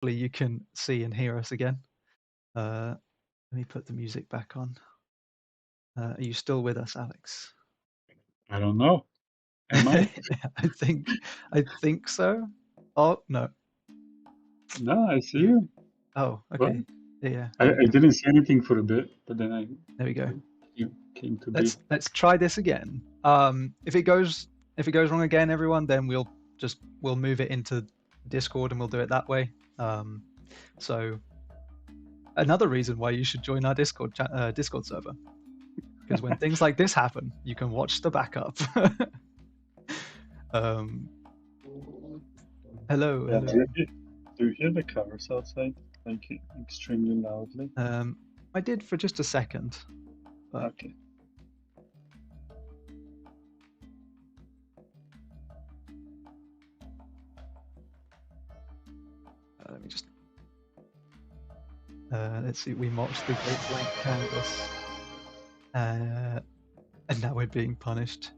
hopefully you can see and hear us again. Let me put the music back on. Are you still with us, Alex? I don't know. Am I? I think so. Oh no. No, I see you. Oh, What? okay. Yeah, there I, we I go. didn't see anything for a bit, but then There we go. you came to be. Let's try this again. If it goes wrong again, everyone, then we'll move it into Discord and we'll do it that way. So another reason why you should join our Discord server, because when things like this happen, you can watch the backup. um, hello, Yeah, hello. do you hear the cars outside? Like extremely loudly? I did for just a second, but Okay. let me just. Let's see. We marched the great blank canvas, and now we're being punished.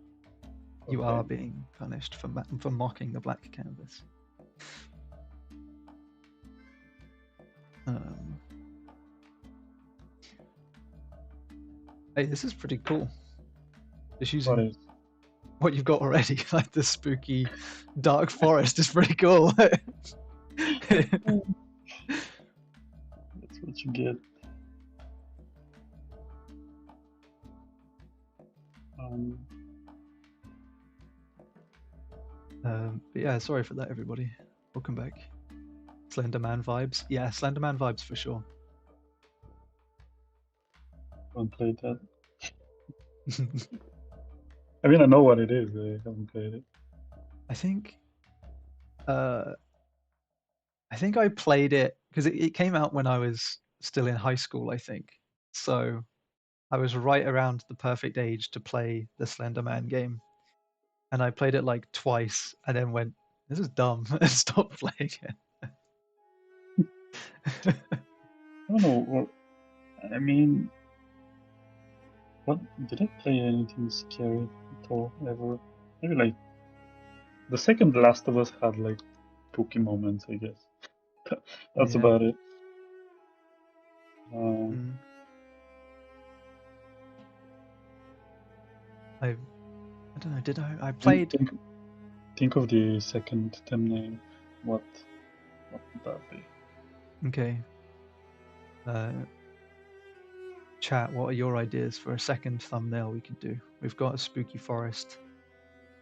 You Okay. are being punished for mocking the black canvas. Um, hey, this is pretty cool. Just What using is? what you've got already, like the spooky dark forest, is pretty cool. That's what you get. Um, But yeah, sorry for that, everybody. Welcome back. Slenderman vibes. Yeah, Slenderman vibes for sure. haven't played that. I mean, I know what it is. I haven't played it. I think I played it because it came out when I was still in high school, I think. So I was right around the perfect age to play the Slenderman game. And I played it like twice and then went, this is dumb, and stopped playing it. I don't know. I mean, what did I play anything scary at all ever? Maybe like the second Last of Us had like spooky moments, I guess. That's Yeah. about it. Mm. I don't know, did I Think, played think, think of the second thumbnail. What would that be? okay. Chat, what are your ideas for a second thumbnail we could do? We've got a spooky forest.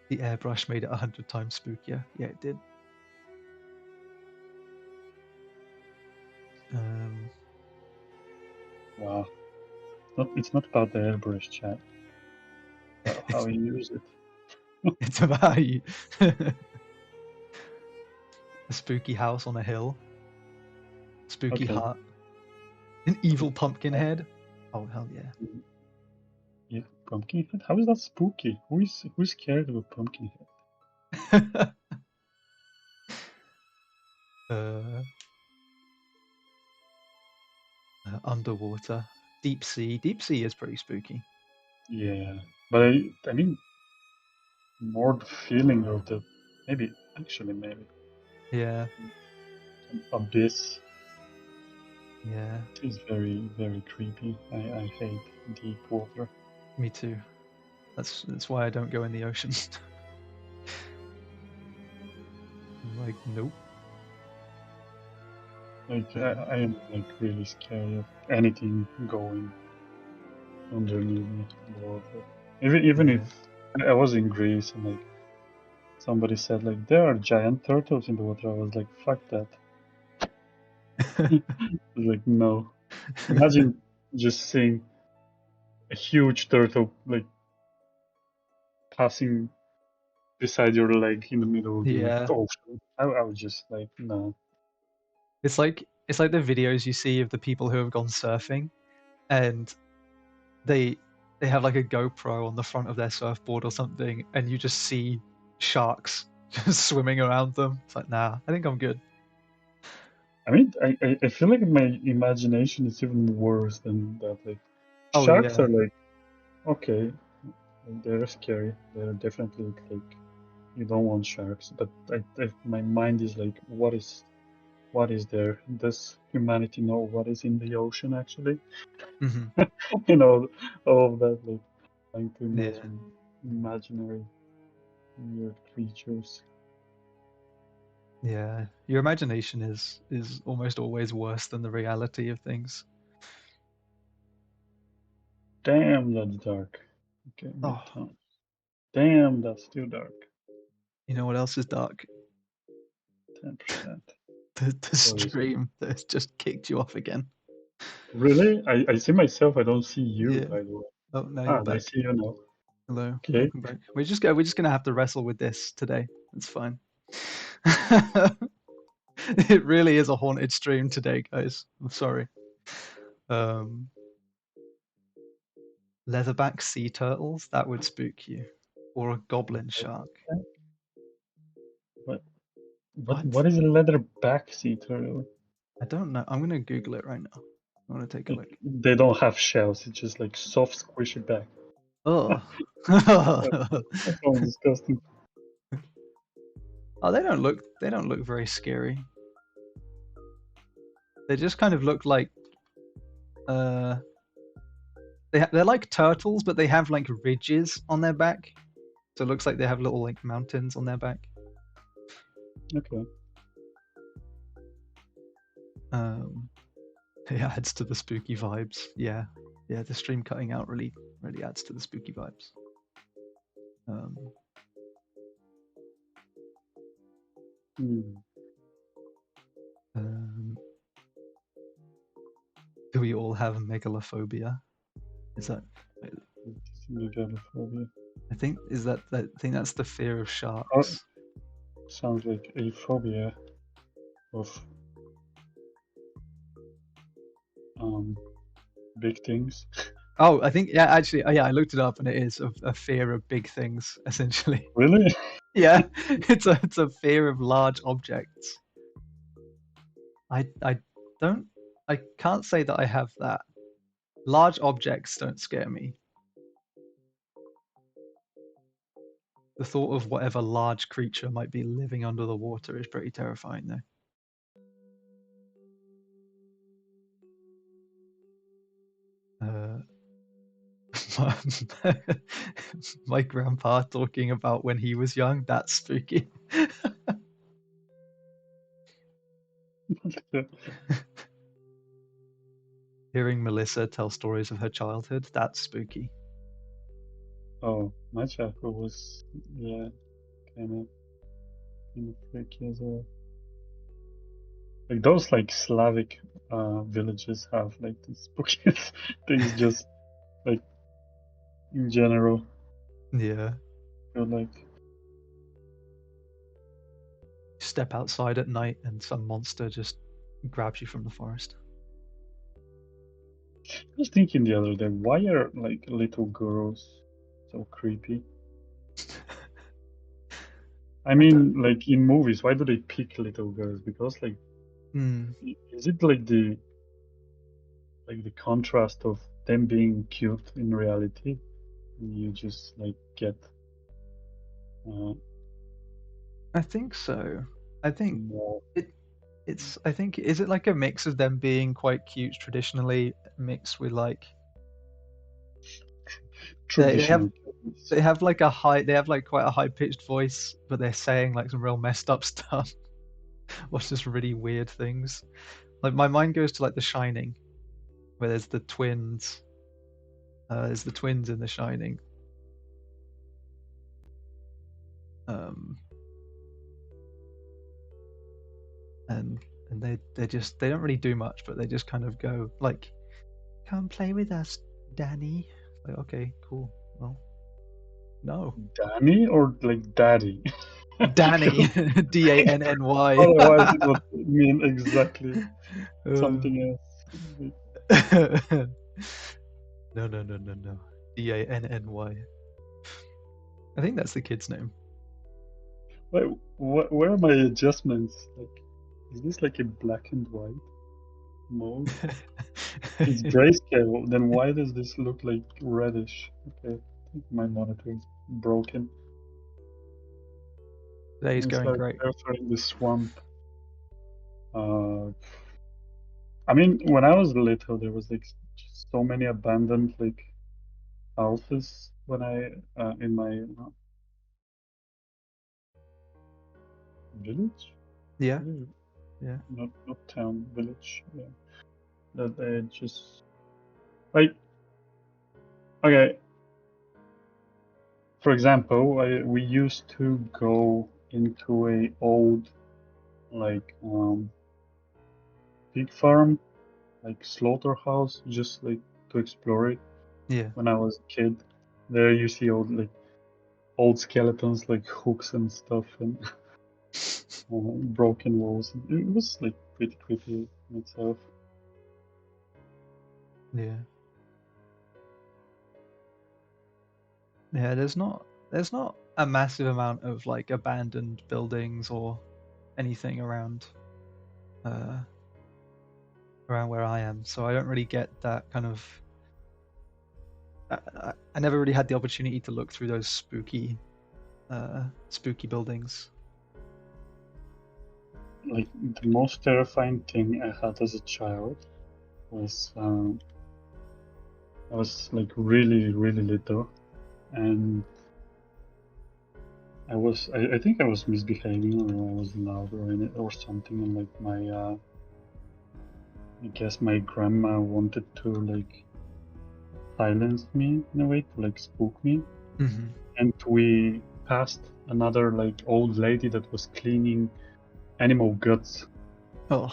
The airbrush made it 100 times spookier. Yeah, it did. Wow. It's not about the airbrush, chat. About how you use it. It's about you. A spooky house on a hill. Spooky Okay. hut. An evil Spooky. pumpkin head. Oh hell yeah. Yeah, pumpkin head. How is that spooky? Who's scared of a pumpkin uh, Underwater. Deep sea. Deep sea is pretty spooky. head? Yeah, but I mean more the feeling of the maybe Yeah. abyss Yeah. is very creepy. I hate deep water. Me too. That's why I don't go in the ocean. I'm like, nope. Like I am like really scared of anything going underneath the water. Even Yeah. if I was in Greece and like somebody said like there are giant turtles in the water, I was like fuck that. I was like no. Imagine just seeing a huge turtle like passing beside your leg in the middle of the like Yeah. ocean. I was just like no. It's like the videos you see of the people who have gone surfing and they they have like a GoPro on the front of their surfboard or something, and you just see sharks just swimming around them. It's like, nah, I think I'm good. I mean, I feel like my imagination is even worse than that. Like, Oh sharks yeah, are like, okay, they're scary. They're definitely like, you don't want sharks. But my mind is like, what is? what is there? Does humanity know what is in the ocean actually? Hmm. You know, all of that, like trying to Yeah. imagine imaginary weird creatures. Yeah. Your imagination is almost always worse than the reality of things. Damn, that's dark. Okay, Oh, midtown. Damn, that's too dark. you know what else is dark? 10%. The What is it? stream that's just kicked you off again. Really? I see myself, I don't see you, Yeah. by the way. Oh, now you're Ah, I back. see you now. Hello. Okay. Welcome back. We're just gonna have to wrestle with this today. It's fine. It really is a haunted stream today, guys. I'm sorry. Um, leatherback sea turtles, that would spook you. Or a goblin shark. What What? what is a leatherback sea turtle? I don't know. I'm gonna Google it right now. I want to take a Like, look. they don't have shells, it's just like soft squishy back. Oh. That sounds disgusting. Oh, they don't look very scary. They just kind of look like uh they're like turtles, but they have like ridges on their back. So it looks like they have little like mountains on their back. Okay. Um it adds to the spooky vibes. Yeah. Yeah, the stream cutting out really adds to the spooky vibes. Um Hmm. um do we all have megalophobia? Is that Megalophobia. I think is that I think that's the fear of Oh, sharks. sounds like a phobia of um big things. Oh, I think yeah, actually, yeah, I looked it up and it is a fear of big things essentially. Really? Yeah, it's a fear of large objects. I don't I can't say that I have that. Large objects don't scare me. The thought of whatever large creature might be living under the water is pretty terrifying though. Uh, my grandpa talking about when he was young, that's spooky. Hearing Melissa tell stories of her childhood, that's spooky. Oh, my childhood was, yeah, kind of freaky as well. Like those like Slavic villages have like these spooky things just like in general. Yeah. Feel like Step outside at night and some monster just grabs you from the forest. I was thinking the other day, why are like little girls so creepy? I I don't. mean, like in movies, why do they pick little girls? Because like, Hmm. is it like the contrast of them being cute in reality? And you just like get uh, I think so. I think more it. It's. I think is it like a mix of them being quite cute traditionally, mixed with like they have traditional cuteness. like a high they have like quite a high pitched voice, but they're saying like some real messed up stuff, or just really weird things. Like my mind goes to like The Shining, where there's the twins. There's the twins in The Shining. Um, and they just they don't really do much, but they just kind of go like, "Come play with us, Danny." Like, okay, cool. Well, no, Danny or like daddy? Danny, Because Danny. otherwise it would mean exactly Uh, something else. Like, no, no, no, no, no. Danny. I think that's the kid's name. wait, where are my adjustments? Like, is this like a black and white mode? It's grayscale. Then why does this look like reddish? Okay, I think my monitor is broken. Today's It's going like great. they're in the swamp. I mean, when I was little, there was like just so many abandoned like houses when I in my village. Yeah, Village? yeah, Not town, village. Yeah, that I just like. Okay, for example, we used to go into a old like pig farm, like slaughterhouse, just like to explore it. yeah. When I was a kid, there you see old skeletons like hooks and stuff and broken walls. It was like pretty creepy in itself. Yeah. Yeah, there's not a massive amount of like abandoned buildings or anything uh around where I am, so I don't really get that kind of I never really had the opportunity to look through those spooky buildings. Like the most terrifying thing I had as a child was I was like really little, and I think I was misbehaving or I was loud or in it or something, and like my I guess my grandma wanted to like silence me in a way to like spook me, Hmm. and we passed another like old lady that was cleaning animal guts Oh,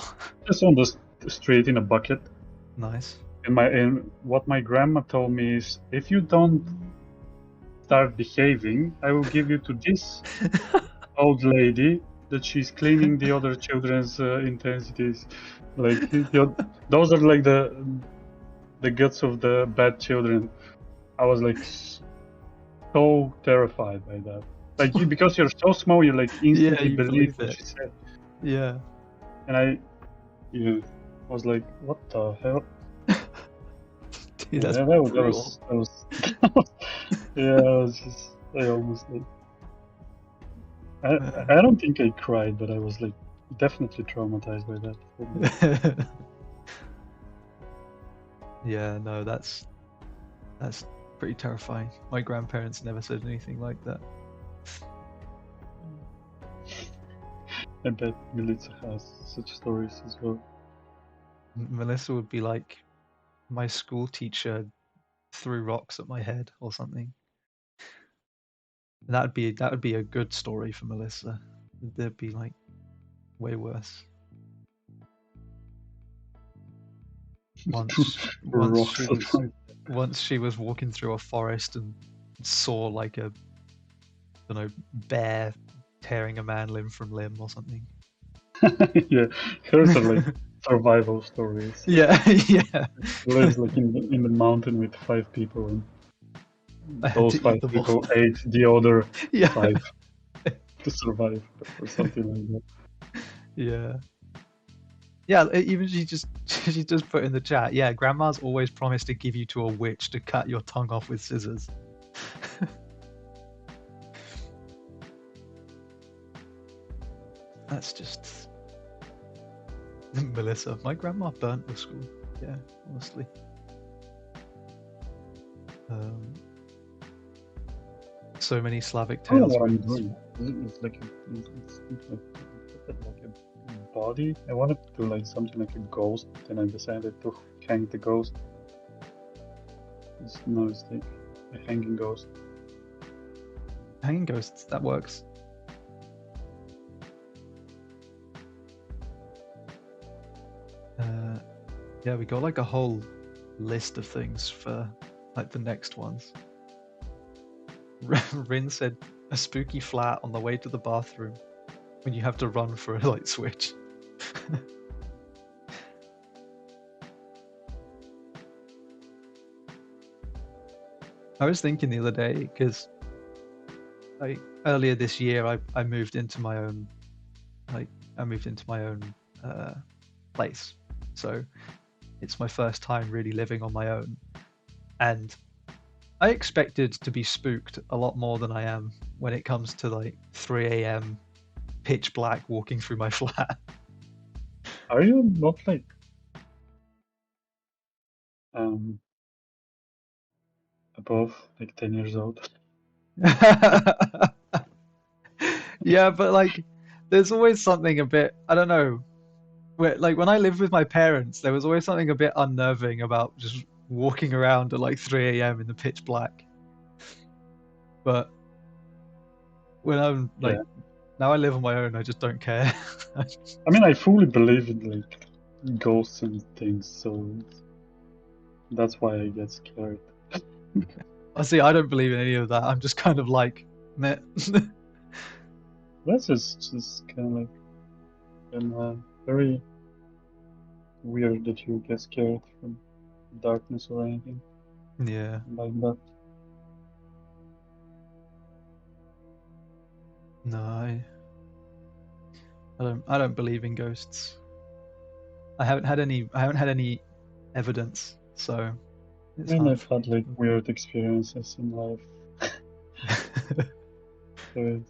just on the street in a bucket. nice. And what my grandma told me is, if you don't start behaving, I will give you to this old lady that she's cleaning the other children's intensities. Like those are like the guts of the bad children. I was like so terrified by that. Like because you're so small, you like Yeah, instantly you believe believe what it. she said. Yeah. And yeah, I was like, what the hell? Dude, Yeah, that's brutal. that was yeah, I was just I almost like I don't think I cried, but I was like definitely traumatized by that. Yeah, no, that's pretty terrifying. My grandparents never said anything like that. I bet Milica has such stories as well. Melissa would be like, my school teacher threw rocks at my head or something. And that would be a good story for Melissa. There'd be like way worse. Once once she Rocks at was my once she was walking through a forest and saw like a I don't know bear tearing a man limb from limb or something. yeah, hers are like survival stories. Yeah, yeah. She lives like in the mountain with 5 people, and I had those to eat five them all. people ate the other Yeah, five to survive or something like that. yeah, yeah. Even she just put in the chat. Yeah, grandma's always promised to give you to a witch to cut your tongue off with scissors. That's just Melissa. My grandma burnt the school. Yeah, honestly. Um, so many Slavic I don't know tales what I'm written. doing. It's like it's like a body. I wanted to do like something like a ghost, then I decided to hang the ghost. It's like a hanging ghost. Hanging ghosts. That works. Uh, yeah, we got like a whole list of things for like the next ones. Rin said a spooky flat on the way to the bathroom when you have to run for a light switch. I was thinking the other day because earlier this year I moved into my own like I moved into my own place, so it's my first time really living on my own, and I expected to be spooked a lot more than I am when it comes to like 3 a.m. pitch black walking through my flat. Are you not like above like 10 years old? Yeah, but like, there's always something a bit, I don't know, like when I lived with my parents, there was always something a bit unnerving about just walking around at like 3 a.m. in the pitch black. But when I'm Yeah. like, now I live on my own, I just don't care. I mean, I fully believe in like ghosts and things, so that's why I get scared. Honestly, I don't believe in any of that. I'm just kind of like, meh. That's just kind of like very weird that you get scared from darkness or anything Yeah, like that. no, I don't believe in ghosts. I haven't had any evidence, so I it's mean, hard I've for had me like to. weird experiences in life, so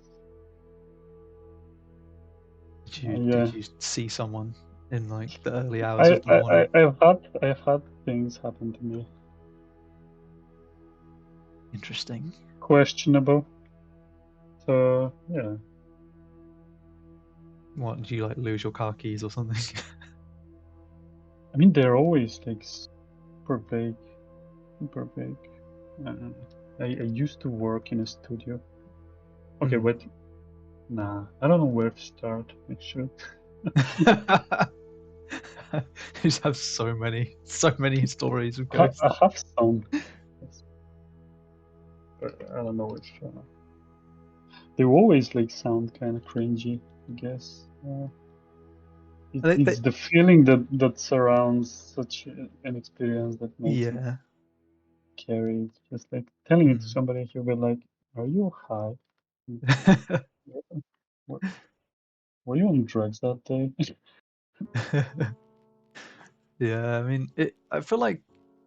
yeah. Did you see someone in like the early hours of the morning? I've had things happen to me. Interesting. Questionable. So yeah. What, did you like lose your car keys or something? I mean, they're always like super big, super big. Uh, I used to work in a studio. Okay, Hmm. wait. Nah, I don't know where to start, actually. You just have so many stories of I ghosts. have some, but I don't know which. They always like sound kind of cringy, I guess. They, they, It's the feeling that surrounds such an experience that makes it yeah. scary. It's just like telling it to Mm. somebody, you'll be like, "Are you high? What, were you on drugs that day?" Yeah, I mean, I feel like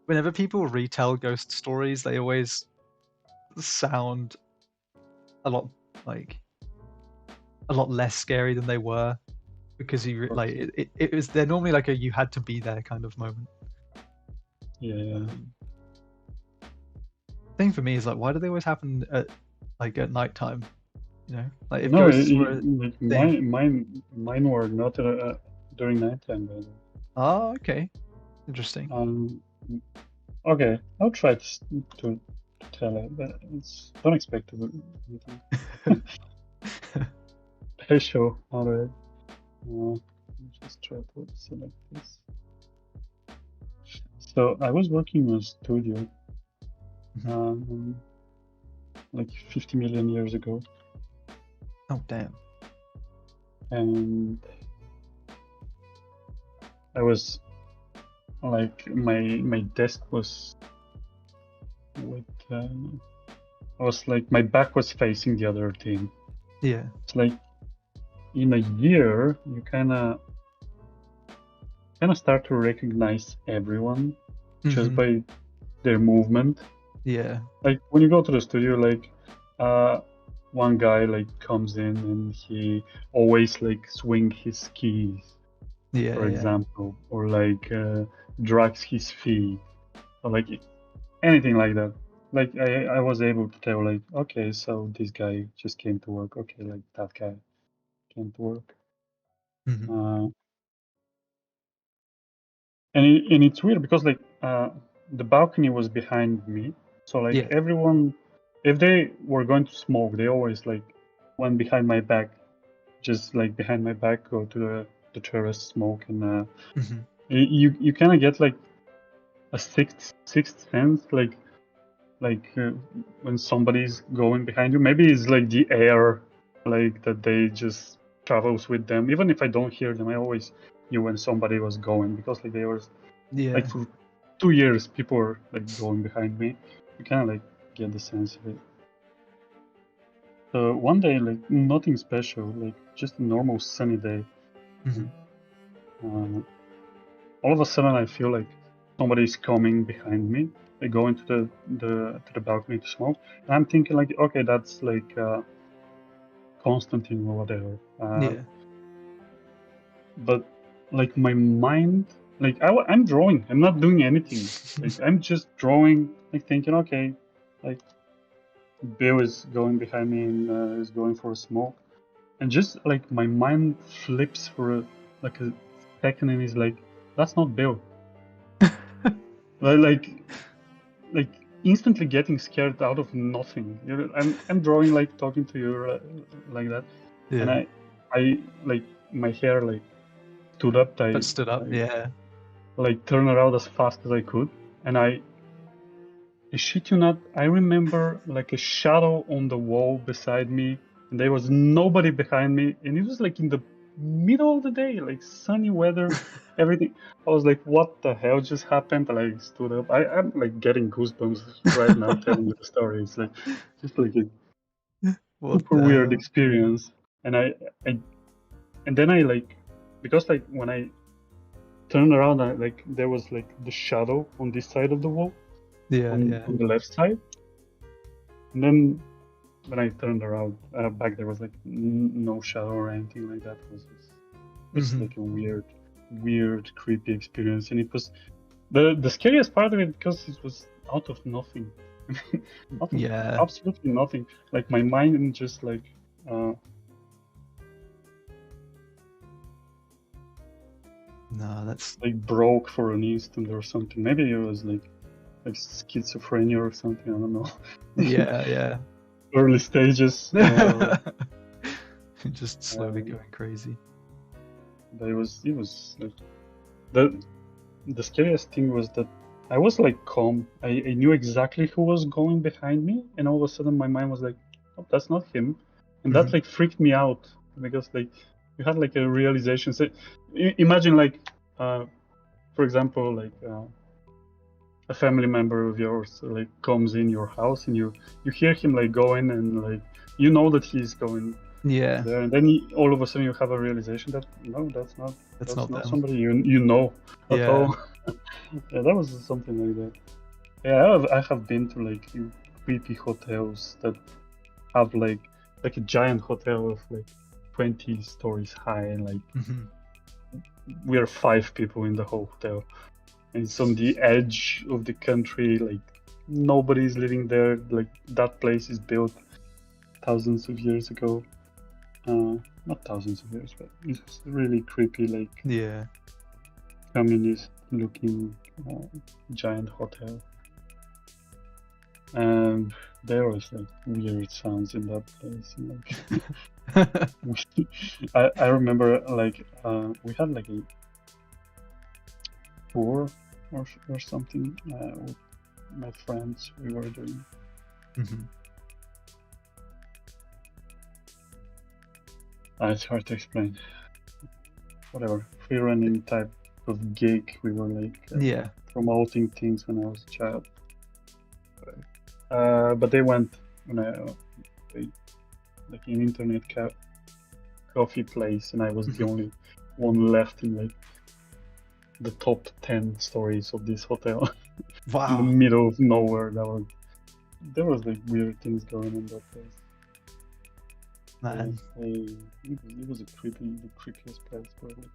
whenever people retell ghost stories, they always sound a lot like a lot less scary than they were because like Okay. it was they're normally like a you had to be there kind of moment. Yeah, yeah. Um, thing for me is like, why do they always happen at like at nighttime? You know, like if No, ghosts were a like thing. mine were not during nighttime, by the way. Oh, okay, interesting. Um, okay, I'll try to tell it, but it's don't expect to do anything. Hey, show, alright. Just try to select this. So I was working in a studio, Mhm. um, like 50 million years ago, Oh, damn. and I was like my desk was with I was like my back was facing the other team. Yeah. It's like in a year you kind of start to recognize everyone just Hmm. by their movement. Yeah. Like when you go to the studio, like uh, one guy like comes in and he always like swing his keys, Yeah. for Yeah. example, or like drags his feet, or like anything like that. Like I was able to tell like, okay, so this guy just came to work. Okay, like that guy came to work. Hmm. Uh, and it's weird because like the balcony was behind me, so like Yeah. everyone, if they were going to smoke, they always like went behind my back, just like behind my back, go to the terrace, smoke, and Hmm. you kind of get like a sixth sense, like when somebody's going behind you. Maybe it's like the air, like that they just travels with them. Even if I don't hear them, I always knew when somebody was going because like they were like Yeah. for 2 years people were like going behind me. You kind of like get the sense of it. So one day, like nothing special, like just a normal sunny day, Hmm. uh, all of a sudden I feel like somebody's coming behind me. They go into the balcony to smoke, and I'm thinking like, okay, that's like Constantine or whatever. Yeah. But like my mind, like I'm drawing. I'm not doing anything. Like I'm just drawing, like thinking, okay, like Bill is going behind me and is going for a smoke, and just like my mind flips for like a second, and he's like, "That's not Bill." Like, like instantly getting scared out of nothing. I'm drawing, like talking to you like that, and Yeah. I like my hair like stood up. But stood up. I Yeah. like turned around as fast as I could, and I shit you not, I remember like a shadow on the wall beside me, and there was nobody behind me, and it was like in the middle of the day, like sunny weather, everything. I was like, what the hell just happened? And I stood up. I'm like getting goosebumps right now telling you the story. It's like just like a What super the weird hell? experience. And I and then I like, because like when I turned around, like there was like the shadow on this side of the wall, Yeah. Yeah. on the left side. And then when I turned around, back there was like no shadow or anything like that. It was Hmm. like a weird, creepy experience, and it was the scariest part of it because it was out of nothing, out of Yeah. absolutely nothing. Like my mind just uh, No, that's like broke for an instant or something. Maybe it was like schizophrenia or something. I don't know. yeah. Yeah. Early stages. Just slowly Uh, going crazy. but it was like the the scariest thing was that I was like calm. I knew exactly who was going behind me, and all of a sudden my mind was like, "Oh, that's not him," and that Hmm. like freaked me out because like you had like a realization. So imagine like, for example, like a family member of yours like comes in your house and you hear him like going and like you know that he's going Yeah. there, and then all of a sudden you have a realization that no, That's that's not not them. somebody you know at Yeah. all. Yeah, that was something like that. Yeah, I have been to like creepy hotels that have like a giant hotel of like 20 stories high, and like Hmm. we are 5 people in the whole hotel, and it's on the edge of the country. Like nobody's living there. Like that place is built thousands of years ago. Not thousands of years, but it's really creepy, like Yeah. communist looking giant hotel. And there was like weird sounds in that place. And, like, I remember like we had like a tour or something with my friends. We were doing. Hmm. It's hard to explain. Whatever free running type of gig. We were like Yeah. promoting things when I was a child. But they went on like an internet coffee place, and I was the Hmm. only one left in like the top 10 stories of this hotel in the Wow. middle of nowhere. There was like weird things going on in that place. Yeah, Man. it was the creepiest place probably.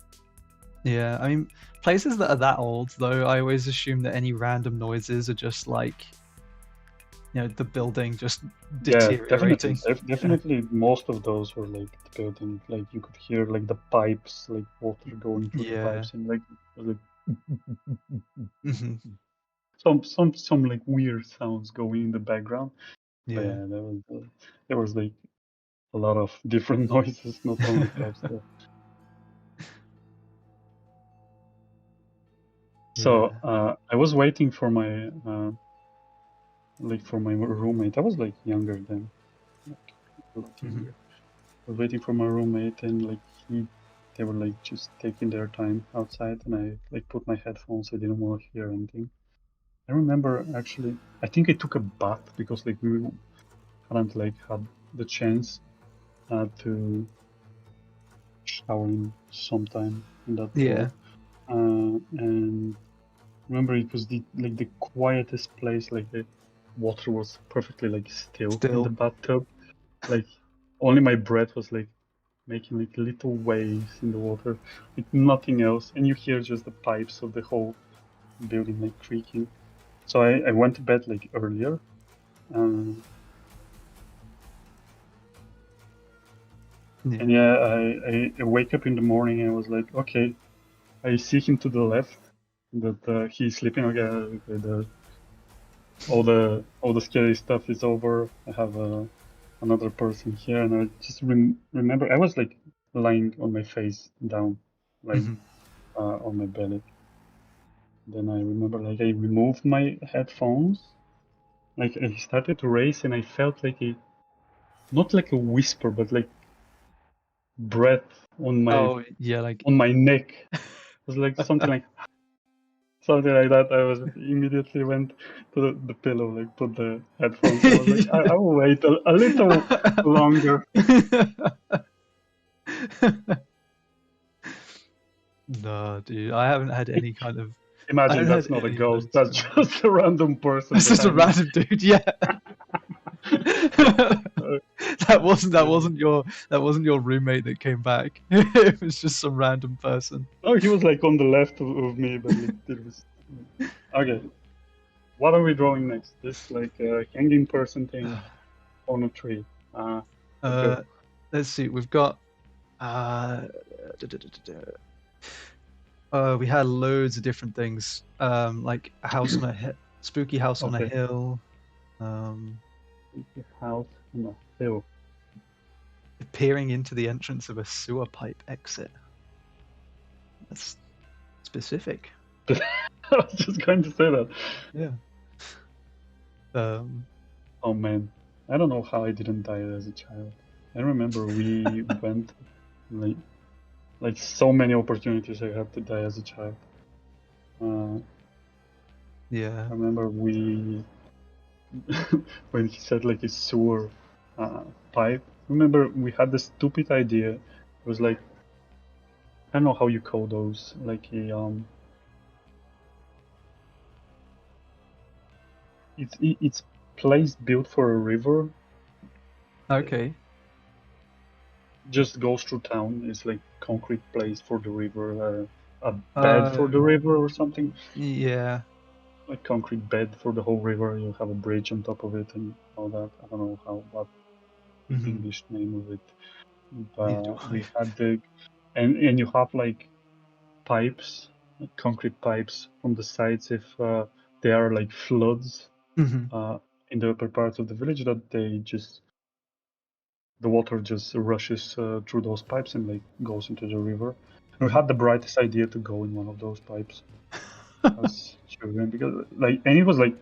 Yeah. I mean, places that are that old, though, I always assume that any random noises are just like, the building just Yeah, definitely, deteriorating. Yeah. definitely. Most of those were like the building, like you could hear like the pipes, like water going through the Yeah. pipes, and like it was like Hmm. some like weird sounds going in the background. But Yeah. yeah, there was like a lot of different noises, not only pipes. There. So Yeah. I was waiting for my roommate. I was like younger then, like a lot Hmm. younger. I was waiting for my roommate, and like they were like just taking their time outside, and I like put my headphones. I didn't want to hear anything. I remember actually, I think I took a bath because like we hadn't like had the chance to shower in sometime in that Yeah. tour. And remember it was the quietest place. Like the water was perfectly like still in the Still. bathtub. Like only my breath was like making like little waves in the water, like nothing else, and you hear just the pipes of the whole building like creaking. So I went to bed like earlier. Um, Yeah. and yeah, I wake up in the morning and I was like, okay, I see him to the left, that he's sleeping. Okay, all the scary stuff is over. I have another person here, and I just remember I was like lying on my face down, like Mhm. on my belly. Then I remember like I removed my headphones, like I started to race, and I felt like a not like a whisper, but like breath Oh yeah, like on my neck. It was like something like that. I was immediately went to the pillow, like put the headphones. I was like, I will wait a little longer. No, dude, I haven't had any kind of. I Imagine haven't had that's not a any of ghost. those That's kind of. just a random person It's just a behind me. random dude, yeah. Uh, That yeah. wasn't your roommate that came back. It was just some random person. Oh, he was like on the left of me, but like it was okay. What are we drawing next? This like hanging person thing on a tree. Let's go. Uh, let's see. We've got. Uh, duh, duh, duh, duh, duh. We had loads of different things. Like a house on a spooky house on a Okay. hill. Um, House on a hill. peering into the entrance of a sewer pipe exit. That's specific. I was just going to say that. Yeah. Um, Oh man, I don't know how I didn't die as a child. I remember we went like so many opportunities I had to die as a child. Uh, yeah. I remember we when he said like a sewer pipe. Remember we had this stupid idea. It was like I don't know how you call those. Like a it's place built for a river. Okay. Just goes through town. It's like concrete place for the river. A bed for the Um, river or something. yeah. Like concrete bed for the whole river. You have a bridge on top of it and all that. I don't know what the Hmm. English name of it. Neither do But I. we had the and you have like pipes, like concrete pipes from the sides if there are like floods Hmm. uh, in the upper parts of the village that they just the water just rushes through those pipes and like goes into the river. And we Hmm. had the brightest idea to go in one of those pipes as children because like and it was like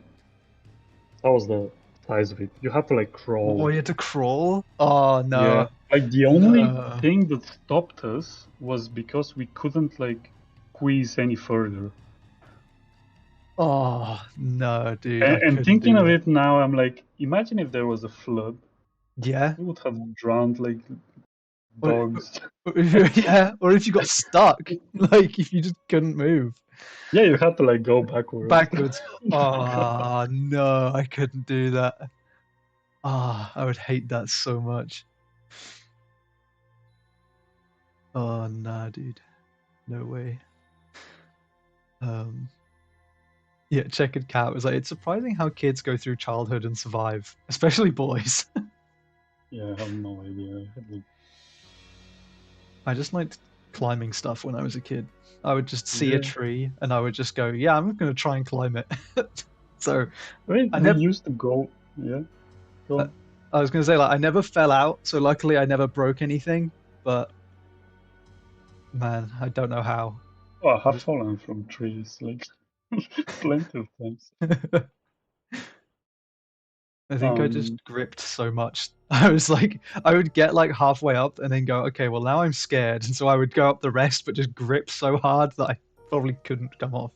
that was the size of it. You had to like Oh, crawl. you had to crawl? Oh Yeah. no. Like the only No. thing that stopped us was because we couldn't like squeeze any further. Oh no, dude, I And couldn't thinking do of that. it now, I'm like, imagine if there was a flood, Yeah. we would have drowned like Or, dogs. yeah, or if you got stuck, like if you just couldn't move Yeah, you had to like go backwards. backwards. Oh no, I couldn't do that. Ah, I would hate that so much. Oh nah, dude, no way. Um, yeah, Checkered Cat was like, it's surprising how kids go through childhood and survive, especially boys. Yeah, I have no idea. I had like, I just liked climbing stuff when I was a kid. I would just see a yeah. tree and I would just go, yeah, I'm gonna try and climb it. So I We never. used to go. Yeah, go Uh, on. I was gonna say like I never fell out, so luckily I never broke anything. But man, I don't know how. Oh, I I have just. fallen from trees like plenty of times. I think I just Um, gripped so much. I was like, I would get like halfway up and then go, okay, well now I'm scared, and so I would go up the rest, but just grip so hard that I probably couldn't come off.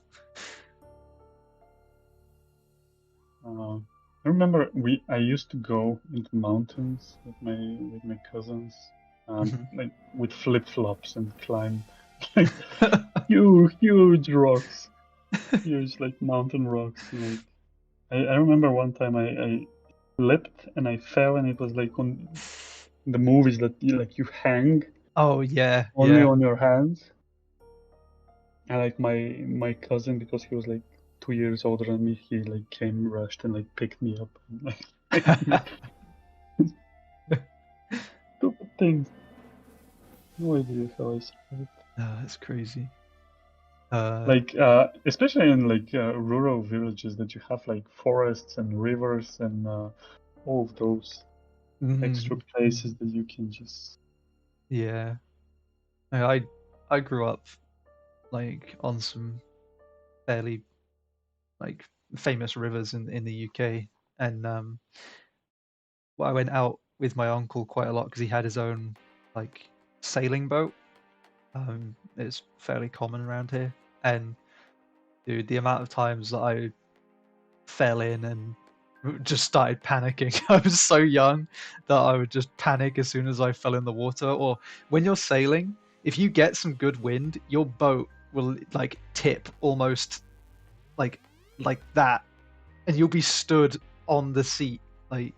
I remember I used to go into mountains with my cousins, Mhm. like with flip flops and climb like huge rocks, huge like mountain rocks. Like I remember one time I slipped and I fell and it was like on the movies that like you hang. Oh yeah, only yeah. on your hands. And like my cousin, because he was like 2 years older than me, he like came rushed and like picked me up and like made me stupid things. No idea how I survived. Oh, that's crazy. Uh, Like especially in like rural villages that you have like forests and rivers and all of those extra mhm, places that you can just yeah. I grew up like on some fairly like famous rivers in the UK, and well, I went out with my uncle quite a lot because he had his own like sailing boat. It's fairly common around here, and dude, the amount of times that I fell in and just started panicking. I was so young that I would just panic as soon as I fell in the water. Or when you're sailing, if you get some good wind, your boat will like tip almost like like that, and you'll be stood on the seat. Like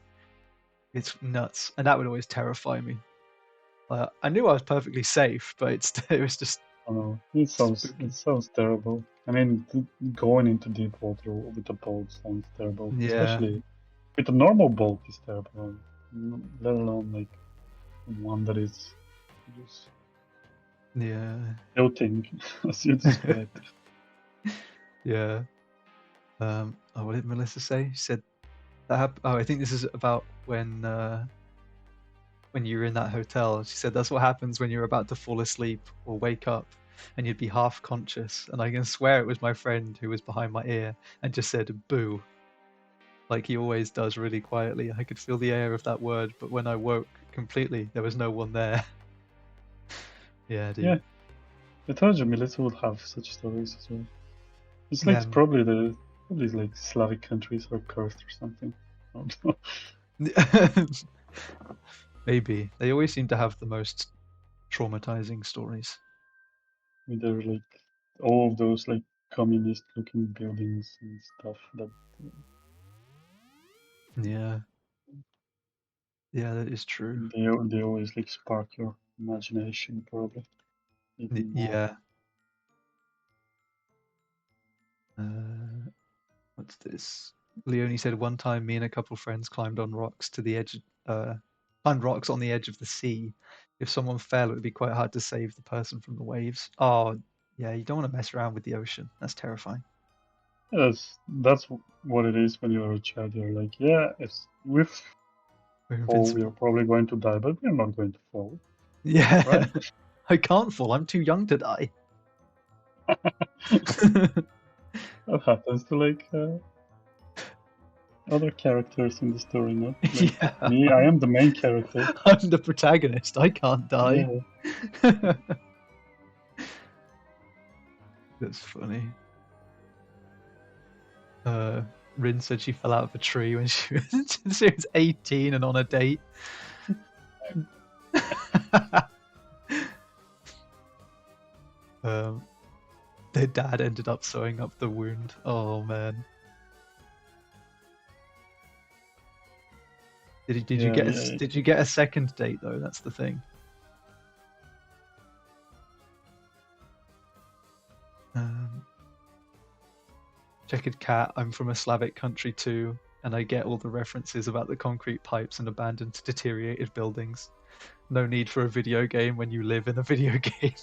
it's nuts, and that would always terrify me. I knew I was perfectly safe, but it was just it spooky. sounds terrible. I mean, going into deep water with a boat sounds terrible, Yeah, especially with a normal boat is terrible, let alone like one that is just yeah, floating, as you described. yeah. Oh, what did Melissa say? She said that oh, I think this is about when you were in that hotel. She said that's what happens when you're about to fall asleep or wake up and you'd be half conscious. And I can swear it was my friend who was behind my ear and just said boo, like he always does really quietly. I could feel the air of that word, but when I woke completely, there was no one there. Yeah, Yeah, dude. I told you Melissa would have such stories as well. It's Yeah. like probably like Slavic countries are cursed or something. I don't know. Maybe. They always seem to have the most traumatizing stories. I mean, there are like all of those like communist looking buildings and stuff that Yeah. Yeah, that is true. they always like spark your imagination probably even more. Yeah. Uh, what's this? Leonie said one time me and a couple friends climbed on rocks to the edge, climbed rocks on the edge of the sea. If someone fell, it would be quite hard to save the person from the waves. Oh, yeah, you don't want to mess around with the ocean. That's terrifying. Yeah, that's what it is when you're a child. You're like, yeah, if we We're fall, we are invincible. probably going to die, but we're not going to fall, Yeah, right? I can't fall. I'm too young to die. That happens to like other characters in the story, not like Yeah, me. I am the main character. I'm the protagonist. I can't die. Yeah, That's funny. Uh, Rin said she fell out of a tree when she was 18 and on a date. um, their dad ended up sewing up the wound. Oh man. yeah, yeah. Did you get a second date though? That's the thing. Um, Checkered cat. I'm from a Slavic country too, and I get all the references about the concrete pipes and abandoned, deteriorated buildings. No need for a video game when you live in a video game.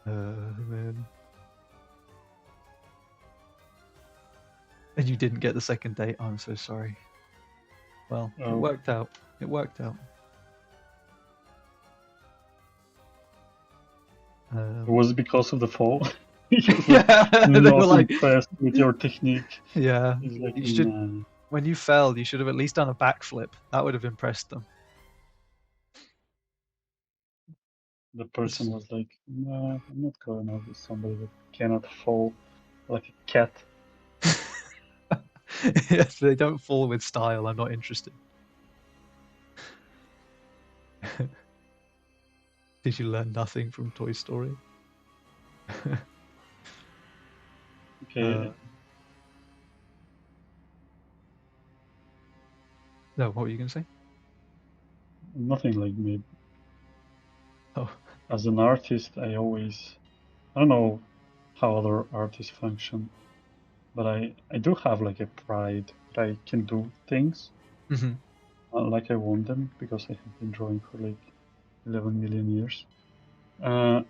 Man. And you didn't get the second date. I'm so sorry. Well, it Oh, worked out. It worked out. Um, was it because of the fall? He was like they were not like, impressed with your technique. yeah, He's like, you should. nah. When you fell, you should have at least done a backflip. That would have impressed them. The person It's- was like, nah, I'm not going out with somebody that cannot fall like a cat. if they don't fall with style, I'm not interested. Did you learn nothing from Toy Story? Okay, uh, No, what were you gonna say? Nothing like me. Oh. As an artist, I don't know how other artists function, but I do have like a pride that I can do things Mm-hmm. like I want them, because I have been drawing for like 11 million years. Uh,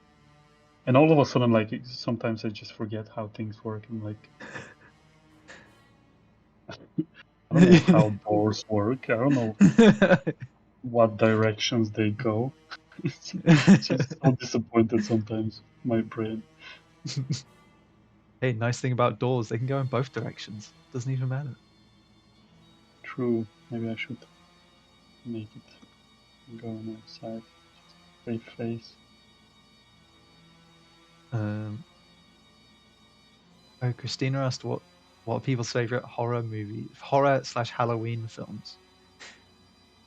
and all of a sudden, like sometimes I just forget how things work. And like, I don't know how doors work. I don't know what directions they go. It's just so disappointed sometimes, my brain. Hey, nice thing about doors, they can go in both directions. Doesn't even matter. True, maybe I should make it go on my side. Just save face. Oh, Christina asked what are people's favorite horror/Halloween films.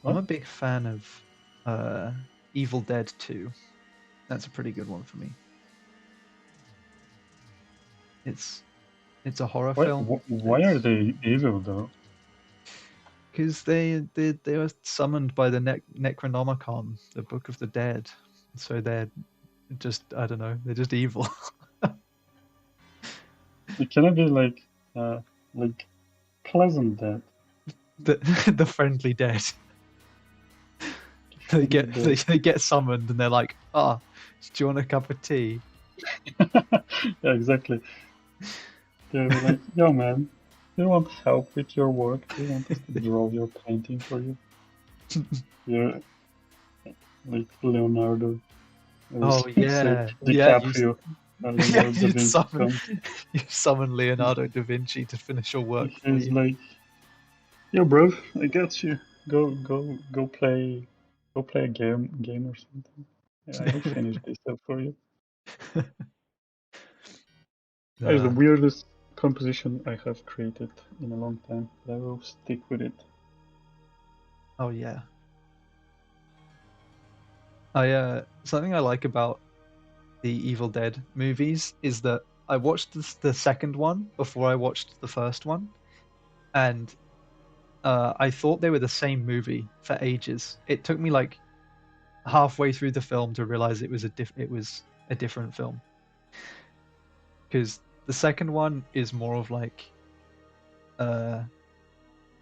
I'm What? a big fan of Evil Dead 2. That's a pretty good one for me. It's a horror Why, film. why are they evil though? Because they were summoned by the Necronomicon, the Book of the Dead. So they're just, I don't know, they're just evil. It cannot be like pleasant death. the the friendly dead. They Friendly get death. they get summoned and they're like, ah, do you want a cup of tea? Yeah, exactly. They're like, yo man, do you want help with your work? Do you want us to draw your painting for you? You're like Leonardo. I was Oh gonna say yeah, yeah. DiCaprio. Yeah, Leonardo da Vinci comes. you summon Leonardo da Vinci to finish your work for He's you. like, yo bro, I got you. Go play a game or something. Yeah, I will finish this up for you. That is the uh, weirdest composition I have created in a long time, but I will stick with it. oh yeah. Something I like about the Evil Dead movies is that I watched the second one before I watched the first one, and I thought they were the same movie for ages. It took me like halfway through the film to realize it was a different film, because the second one is more of like uh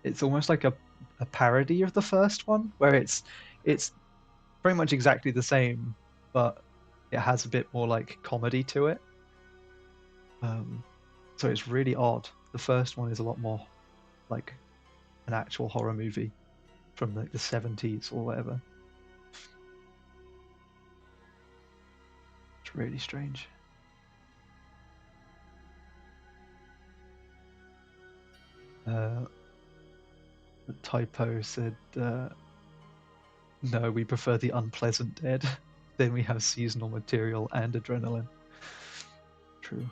it's almost like a parody of the first one, where it's pretty much exactly the same, but it has a bit more like comedy to it. Um, so it's really odd. The first one is a lot more like an actual horror movie from like the 70s or whatever. It's really strange. Uh, the typo said, no, we prefer the unpleasant dead. Then we have seasonal material and adrenaline. True.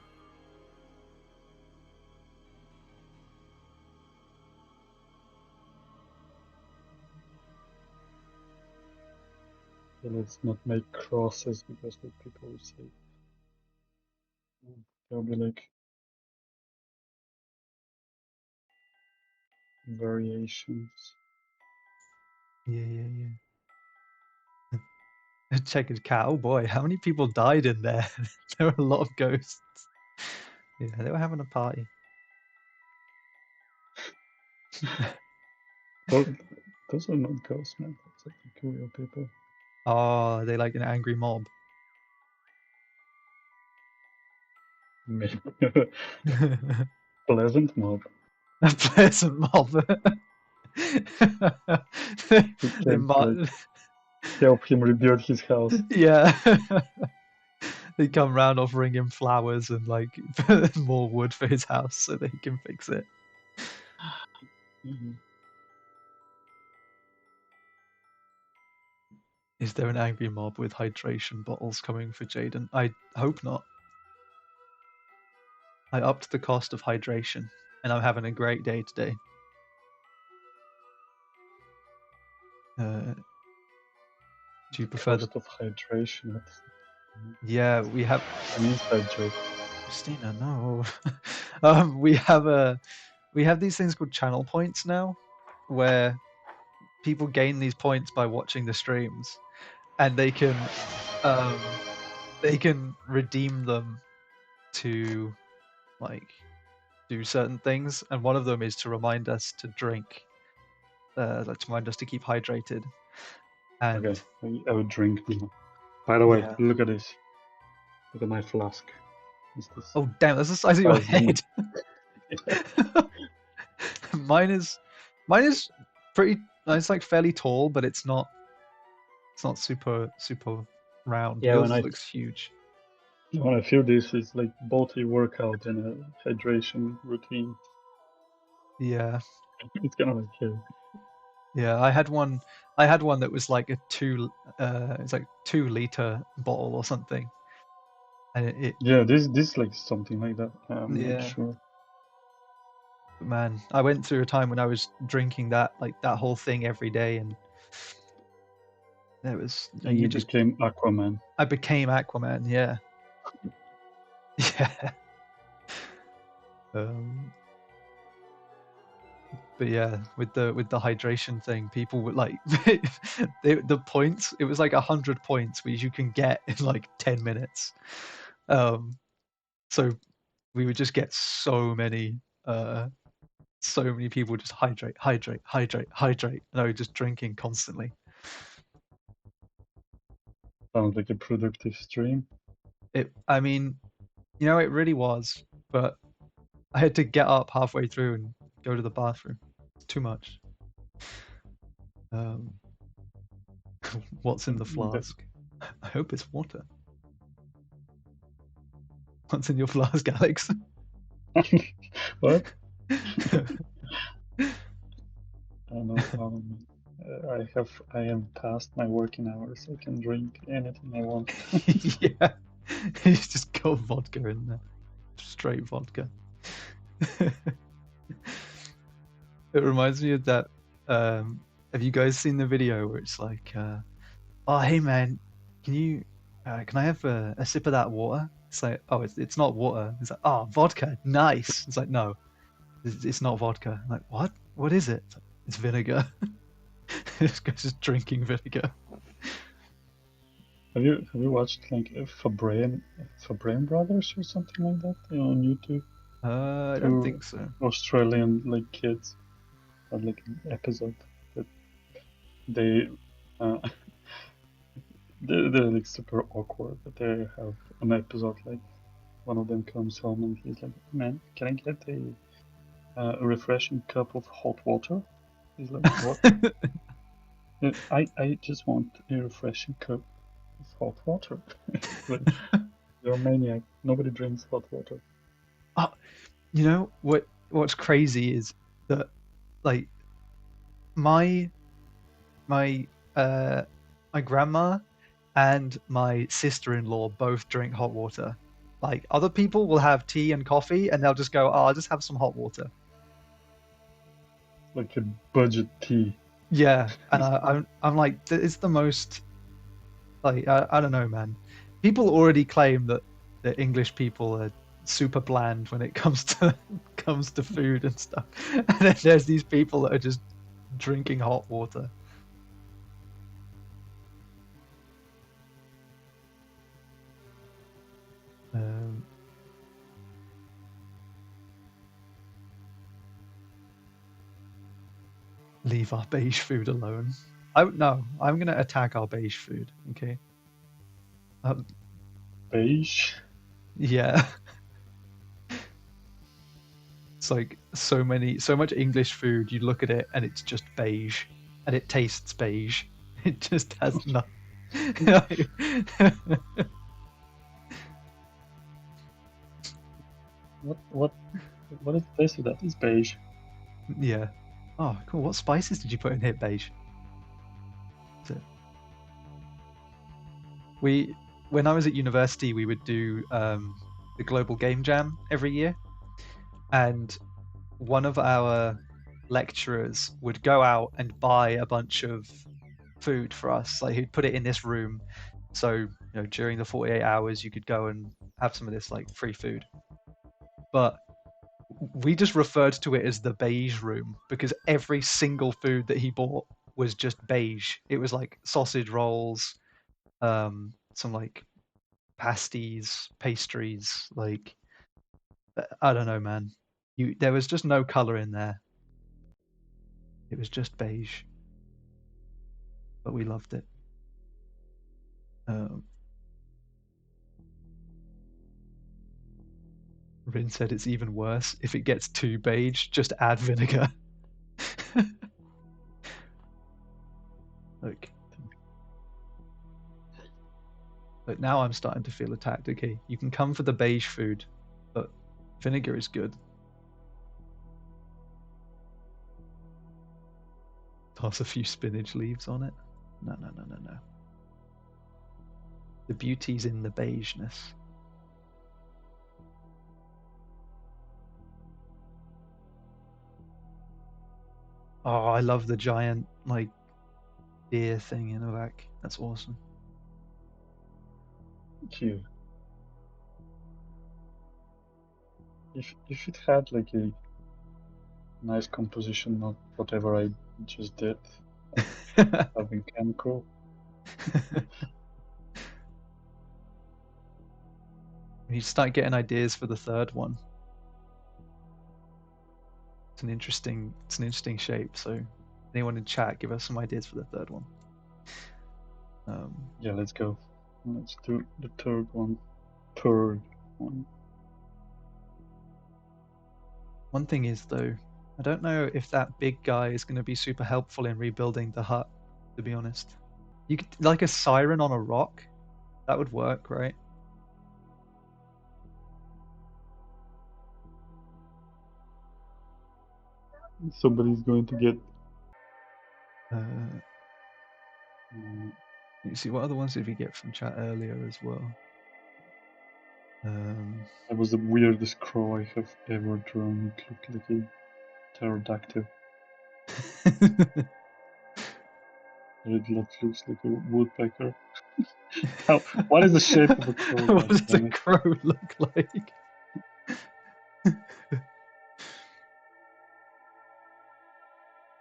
So let's not make crosses, because what people will say. They'll be like variations. Yeah, yeah, yeah. Checkered cat. Oh boy, how many people died in there? There were a lot of ghosts. Yeah, they were having a party. Well, those are not ghosts, man. Those are like real people. Oh, they like an angry mob. Maybe. A Pleasant mob. pleasant mob. Who They came to like might, help him rebuild his house. yeah. They come round offering him flowers and like more wood for his house so that he can fix it. Mhm. Is there an angry mob with hydration bottles coming for Jayden? I hope not. I upped the cost of hydration, and I'm having a great day today. Uh, do you prefer the? Cost of hydration. That's Yeah, we have. an inside joke. Christina, no. We have these things called channel points now, where people gain these points by watching the streams, and um, they can redeem them to like do certain things, and one of them is to remind us to drink, like to remind us to keep hydrated. Okay, And I would drink now. By the way, yeah, look at this. Look at my flask. Is this oh damn, that's the size of your Balvenie? head. mine is mine is pretty. It's like fairly tall, but it's not super round. Yeah, Yours looks huge. when I feel this, it's like both a workout and a hydration routine. Yeah, It's kind of like yeah. I had one that was like a it's like 2 liter bottle or something, and yeah, this like something like that. I'm not yeah. sure. Man, I went through a time when I was drinking that like that whole thing every day, and it was And you you just became Aquaman. I became Aquaman. Yeah, yeah. Um, but yeah, with the hydration thing, people would like the points. It was like 100 points, which you can get in like 10 minutes. Um, so we would just get so many people just hydrate, hydrate, hydrate, hydrate, and I was just drinking constantly. Sounds like a productive stream. I mean, it really was, but I had to get up halfway through and go to the bathroom. It's too much. Um, what's in the That- flask? I hope it's water. What's in your flask, Alex? What? I don't know. I am past my working hours. I can drink anything I want. Yeah, he's just got vodka in there, straight vodka. It reminds me of that. Have you guys seen the video where it's like, "Oh, hey man, can I have a sip of that water?" It's like, "Oh, it's not water." It's like, "Oh, vodka, nice." It's like, "No, it's not vodka." I'm like, what? What is it? It's vinegar. This guy's just drinking vinegar. Have you watched like Fabreen Brothers or something like that on YouTube? I don't Two think so. Australian like kids had like an episode that they uh, they're like super awkward, but they have an episode like one of them comes home and he's like, "Man, can I get a refreshing cup of hot water?" He's like, "What?" I just want a refreshing cup of hot water. Like, you're a maniac. Nobody drinks hot water. Oh, you know what's crazy is that like my my uh my grandma and my sister-in-law both drink hot water. Like other people will have tea and coffee and they'll just go, "Oh, I'll just have some hot water." Like a budget tea. Yeah, and I'm like, it's the most like I don't know, man. People already claim that English people are super bland when it comes to food and stuff, and then there's these people that are just drinking hot water. Um, leave our beige food alone. No, I'm gonna attack our beige food. Okay. Um, Beige. yeah, it's like so much English food. You look at it and it's just beige, and it tastes beige. It just has nothing. What is the taste of that? It's beige. Yeah. Oh, cool. What spices did you put in here, beige? We, when I was at university, we would do the Global Game Jam every year, and one of our lecturers would go out and buy a bunch of food for us. Like he'd put it in this room, so during the 48 hours you could go and have some of this like free food. But we just referred to it as the beige room because every single food that he bought was just beige. It was like sausage rolls, some like pasties, pastries, like I don't know, man. There was just no color in there. It was just beige, but we loved it. Um, Rin said it's even worse. If it gets too beige, just add vinegar. Look, but now I'm starting to feel attacked. Okay, you can come for the beige food, but vinegar is good. Toss a few spinach leaves on it. No, no, no, no, no. The beauty's in the beigeness. Oh, I love the giant like deer thing in the back. That's awesome. Cute. If it had like a nice composition, not whatever I just did, having chemical. You start getting ideas for the third one. It's an interesting shape. So, anyone in chat, give us some ideas for the third one. Yeah, let's go. Let's do the third one. Third one. One thing is though, I don't know if that big guy is going to be super helpful in rebuilding the hut. To be honest, you could like a siren on a rock. That would work, right? Somebody's going to get. You see, what other ones did we get from chat earlier as well? That was the weirdest crow I have ever drawn. It looked like a pterodactyl. It looks like a woodpecker. What is the shape of a crow? What does a crow look like?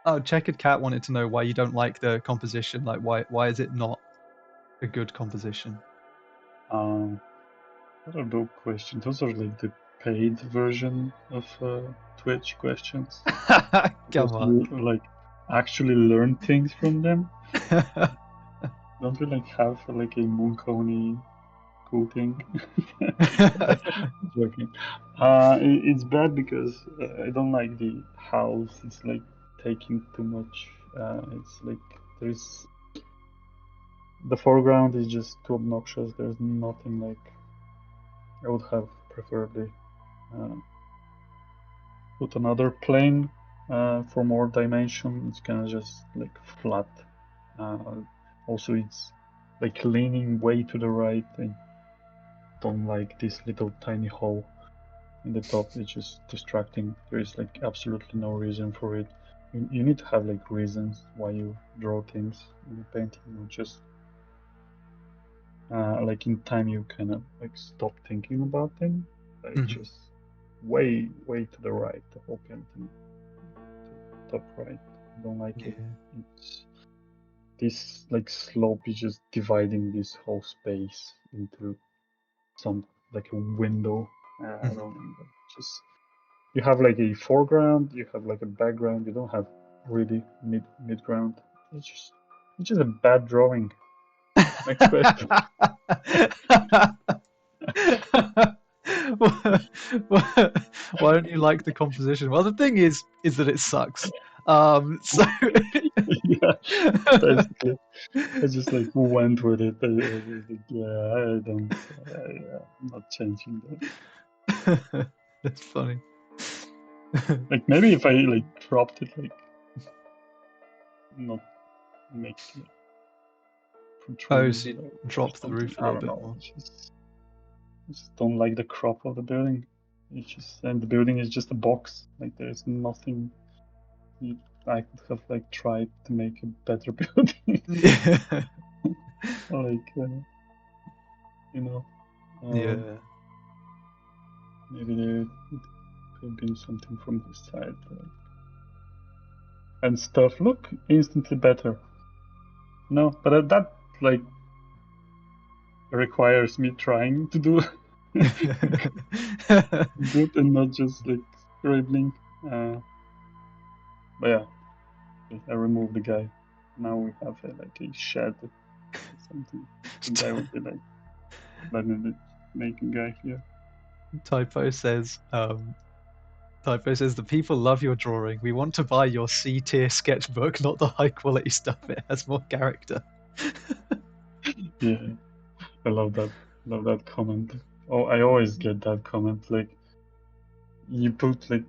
Oh, Checkered Cat wanted to know why you don't like the composition. Like, why is it not a good composition? What are those questions? Those are like the paid version of Twitch questions. Come on. You like actually learn things from them. Don't we like have like a Moonconi cooking? Joking. It's bad because I don't like the house. It's like taking too much. It's like there's the foreground is just too obnoxious. There's nothing like I would have preferably put another plane for more dimension. It's kind of just like flat. Also, it's like leaning way to the right. I don't like this little tiny hole in the top. It's just distracting. There is like absolutely no reason for it. You need to have like reasons why you draw things in a painting, not just like in time you kind of like stop thinking about them. It's just way to the right, the whole painting to top right. I don't like it. It's this like slope is just dividing this whole space into some like a window. I don't know. Just you have like a foreground, you have like a background. You don't have really mid ground. It's just a bad drawing. Next question. Why don't you like the composition? Well, the thing is that it sucks. So Yeah, basically, I just like went with it. Yeah, I don't. I'm not changing that. That's funny. Like maybe if I like cropped it, like not make it like Oh, protrude so you or dropped the something. roof a I little don't bit know. more. I just don't like the crop of the building. It's just and the building is just a box. Like there's nothing. I could have like tried to make a better building. Yeah. Like you know. Yeah. Maybe there could have been something from this side. and stuff look instantly better. No, but that like requires me trying to do good and not just like scribbling. But yeah, I removed the guy. Now we have like a shed or something. The guy would be like, let me make a guy here. Typo says, the people love your drawing. We want to buy your C tier sketchbook, not the high quality stuff. It has more character. Yeah, I love that. Love that comment. Oh, I always get that comment. Like you put like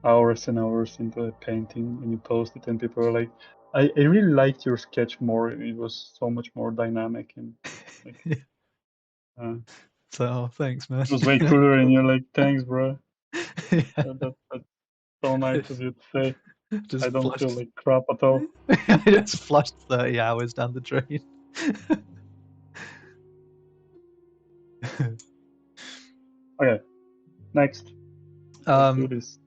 hours and hours into a painting and you post it, and people are like, I really liked your sketch more. It was so much more dynamic and like uh, So, thanks, man. it was way cooler. And you're like, thanks, bro. Yeah. That's so nice of you to say. Just I don't flushed. feel like crap at all. I just flushed 30 hours down the drain. Okay, next. Let's do um, this.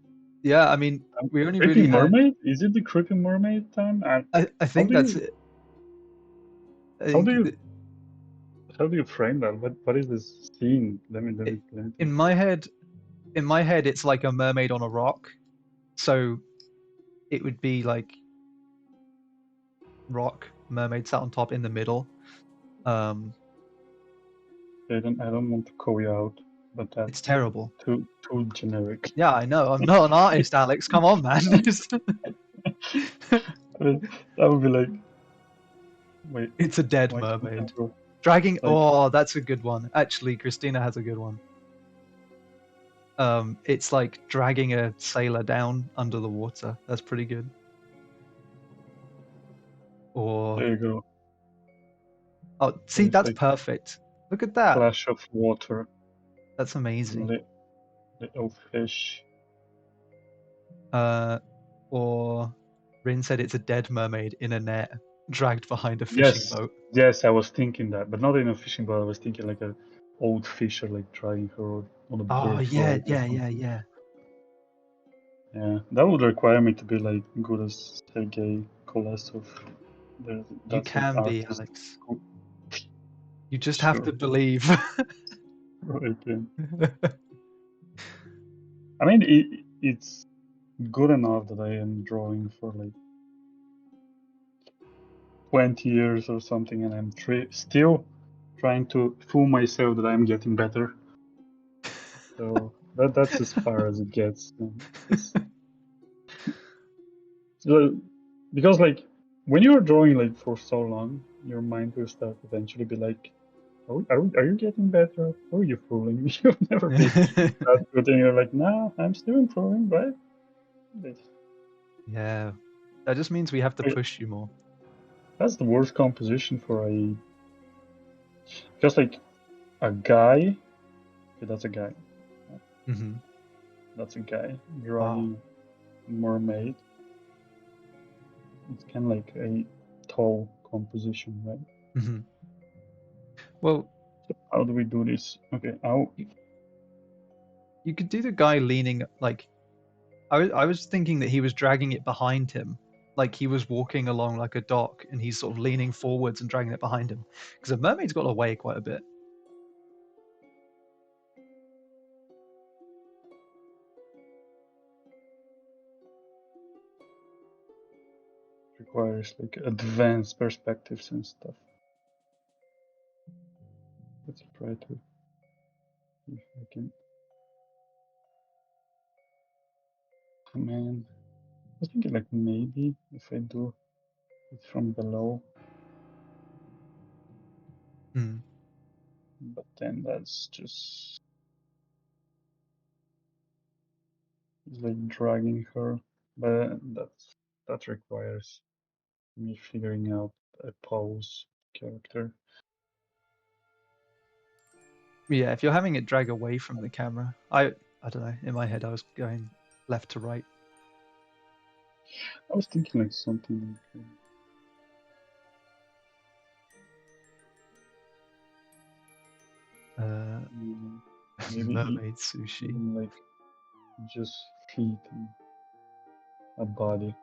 yeah, I mean, we only Creepy really had. mermaid? Is it the creepy mermaid time? I How think do that's you it. I how do think you how do you frame that? What is this scene? Let me in think. my head, it's like a mermaid on a rock. So it would be like rock, mermaid sat on top in the middle. Um, I don't want to call you out, but it's that's terrible. too generic. Yeah, I know. I'm not an artist, Alex. Come on, man. I mean, that would be like, wait, It's a dead why can't I mermaid. draw? Dragging. Like, Oh, that's a good one. Actually, Christina has a good one. It's like dragging a sailor down under the water. That's pretty good. Or there you go. oh, see, There's that's like perfect. Look at that. splash of water, That's amazing. little fish. Uh, or Rin said it's a dead mermaid in a net, dragged behind a fishing Yes, boat. yes, I was thinking that, but not in a fishing boat. I was thinking like a old fisher, like dragging her on a Oh bird yeah, rope or yeah, yeah, something. yeah. Yeah, that would require me to be like good as Sergei Kolesov. You That's an can be, artist. Alex. Who, You just have to sure, believe. right, yeah. I mean, it's good enough that I am drawing for like 20 years or something, and I'm still trying to fool myself that I'm getting better. So that's as far as it gets. It's, so, because like when you're drawing like for so long, your mind will start eventually be like, are you getting better? Or are you fooling me? You've never been that good, and you're like, no, I'm still improving, right? Yeah, that just means we have to Wait, push you more. that's the worst composition for a just like a guy. Okay, that's a guy. Hmm. That's a guy Wow. drawing mermaid. It's kind of like a tall composition, right? Hmm. Well, How do we do this? Okay, how you could do the guy leaning like I was thinking that he was dragging it behind him, like he was walking along like a dock and he's sort of leaning forwards and dragging it behind him. Because a mermaid's got to weigh quite a bit. requires like advanced perspectives and stuff. Let's try to see if I can. Man, I was thinking like maybe if I do it from below, Mm. but then that's just it's like dragging her. But that requires me figuring out a pose character. Yeah, if you're having it drag away from the camera, I don't know. In my head, I was going left to right. I was thinking like something like Uh, maybe mermaid sushi. even like just feet and a body.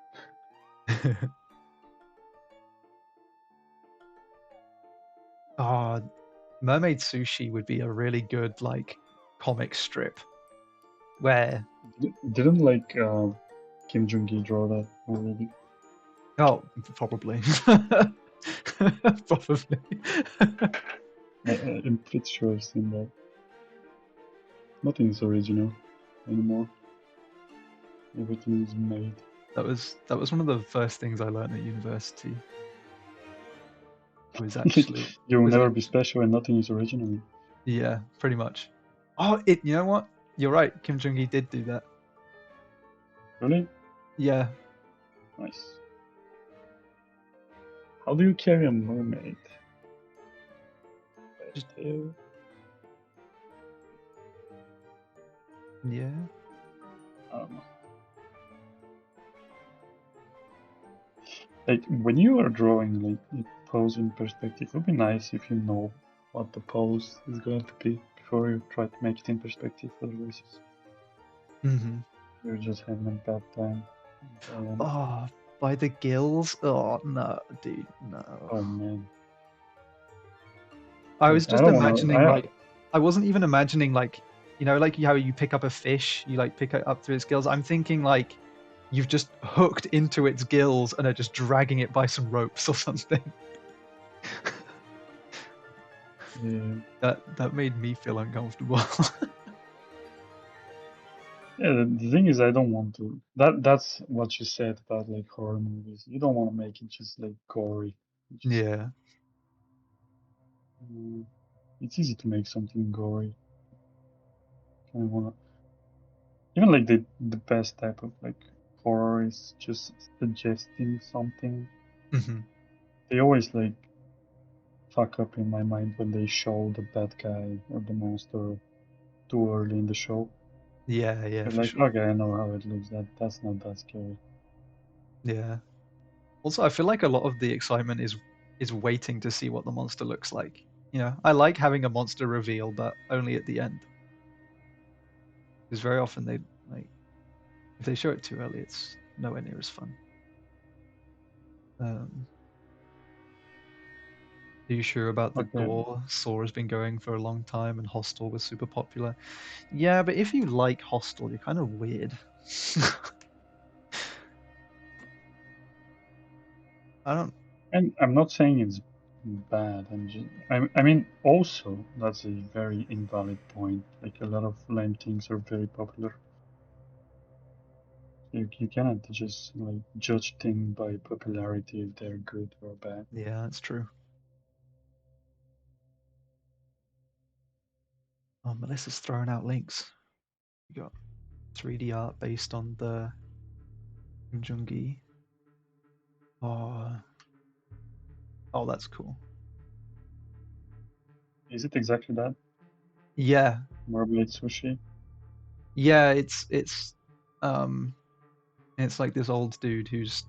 Oh, Mermaid Sushi would be a really good like comic strip where Didn't like Kim Jong-gi draw that already? oh probably probably I'm pretty sure I've seen that. Nothing is original anymore. Everything is made. that was one of the first things I learned at university was actually You'll was never be actually special and nothing is original. yeah pretty much. Oh, it you know what, you're right, Kim Jong-gi did do that. Really? Yeah. Nice. How do you carry a mermaid? Just Tail? yeah. I don't know. Like when you are drawing like a pose in perspective, it would be nice if you know what the pose is going to be before you try to make it in perspective. Otherwise, Mm-hmm. you're just having a bad time. And, Oh, by the gills. Oh no, dude, no. oh man, I like was I just don't want to. imagining like I wasn't even imagining like like how you pick up a fish, you like pick it up through its gills. I'm thinking like you've just hooked into its gills and are just dragging it by some ropes or something. Yeah, That made me feel uncomfortable. yeah. The thing is, I don't want to. That's what you said about like horror movies. You don't want to make it just like gory. You just Yeah. mm, it's easy to make something gory. Kind of wanna even like the best type of like horror is just suggesting something. Hmm. They always like fuck up in my mind when they show the bad guy or the monster too early in the show. Yeah, yeah, You're for like, sure. okay, I know how it looks. That's not that scary. Yeah. Also, I feel like a lot of the excitement is waiting to see what the monster looks like. I like having a monster reveal, but only at the end. Because very often they like if they show it too early, it's nowhere near as fun. Um, are you sure about the Okay, gore? Saw has been going for a long time, and Hostel was super popular. Yeah, but if you like Hostel, you're kind of weird. I don't. and I'm not saying it's bad. I mean, also that's a very invalid point. Like a lot of lame things are very popular. You cannot just like judge things by popularity if they're good or bad. Yeah, that's true. Oh, Melissa's throwing out links. You got 3D art based on the Jungi. Oh, oh, that's cool. Is it exactly that? Yeah, Marblade sushi? yeah. Um, it's like this old dude he's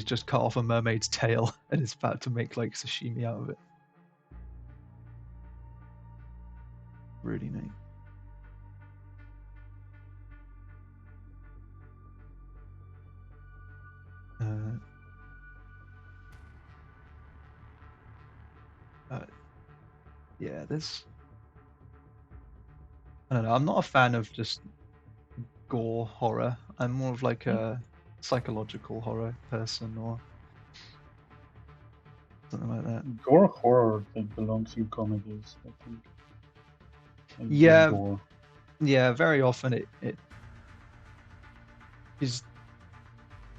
just cut off a mermaid's tail and is about to make like sashimi out of it. Really neat. Uh, uh, yeah, there's. I don't know. I'm not a fan of just gore horror. I'm more of like a psychological horror person or something like that. Gore horror like belongs in comedies, I think. Like just Yeah, gore. yeah. Very often it is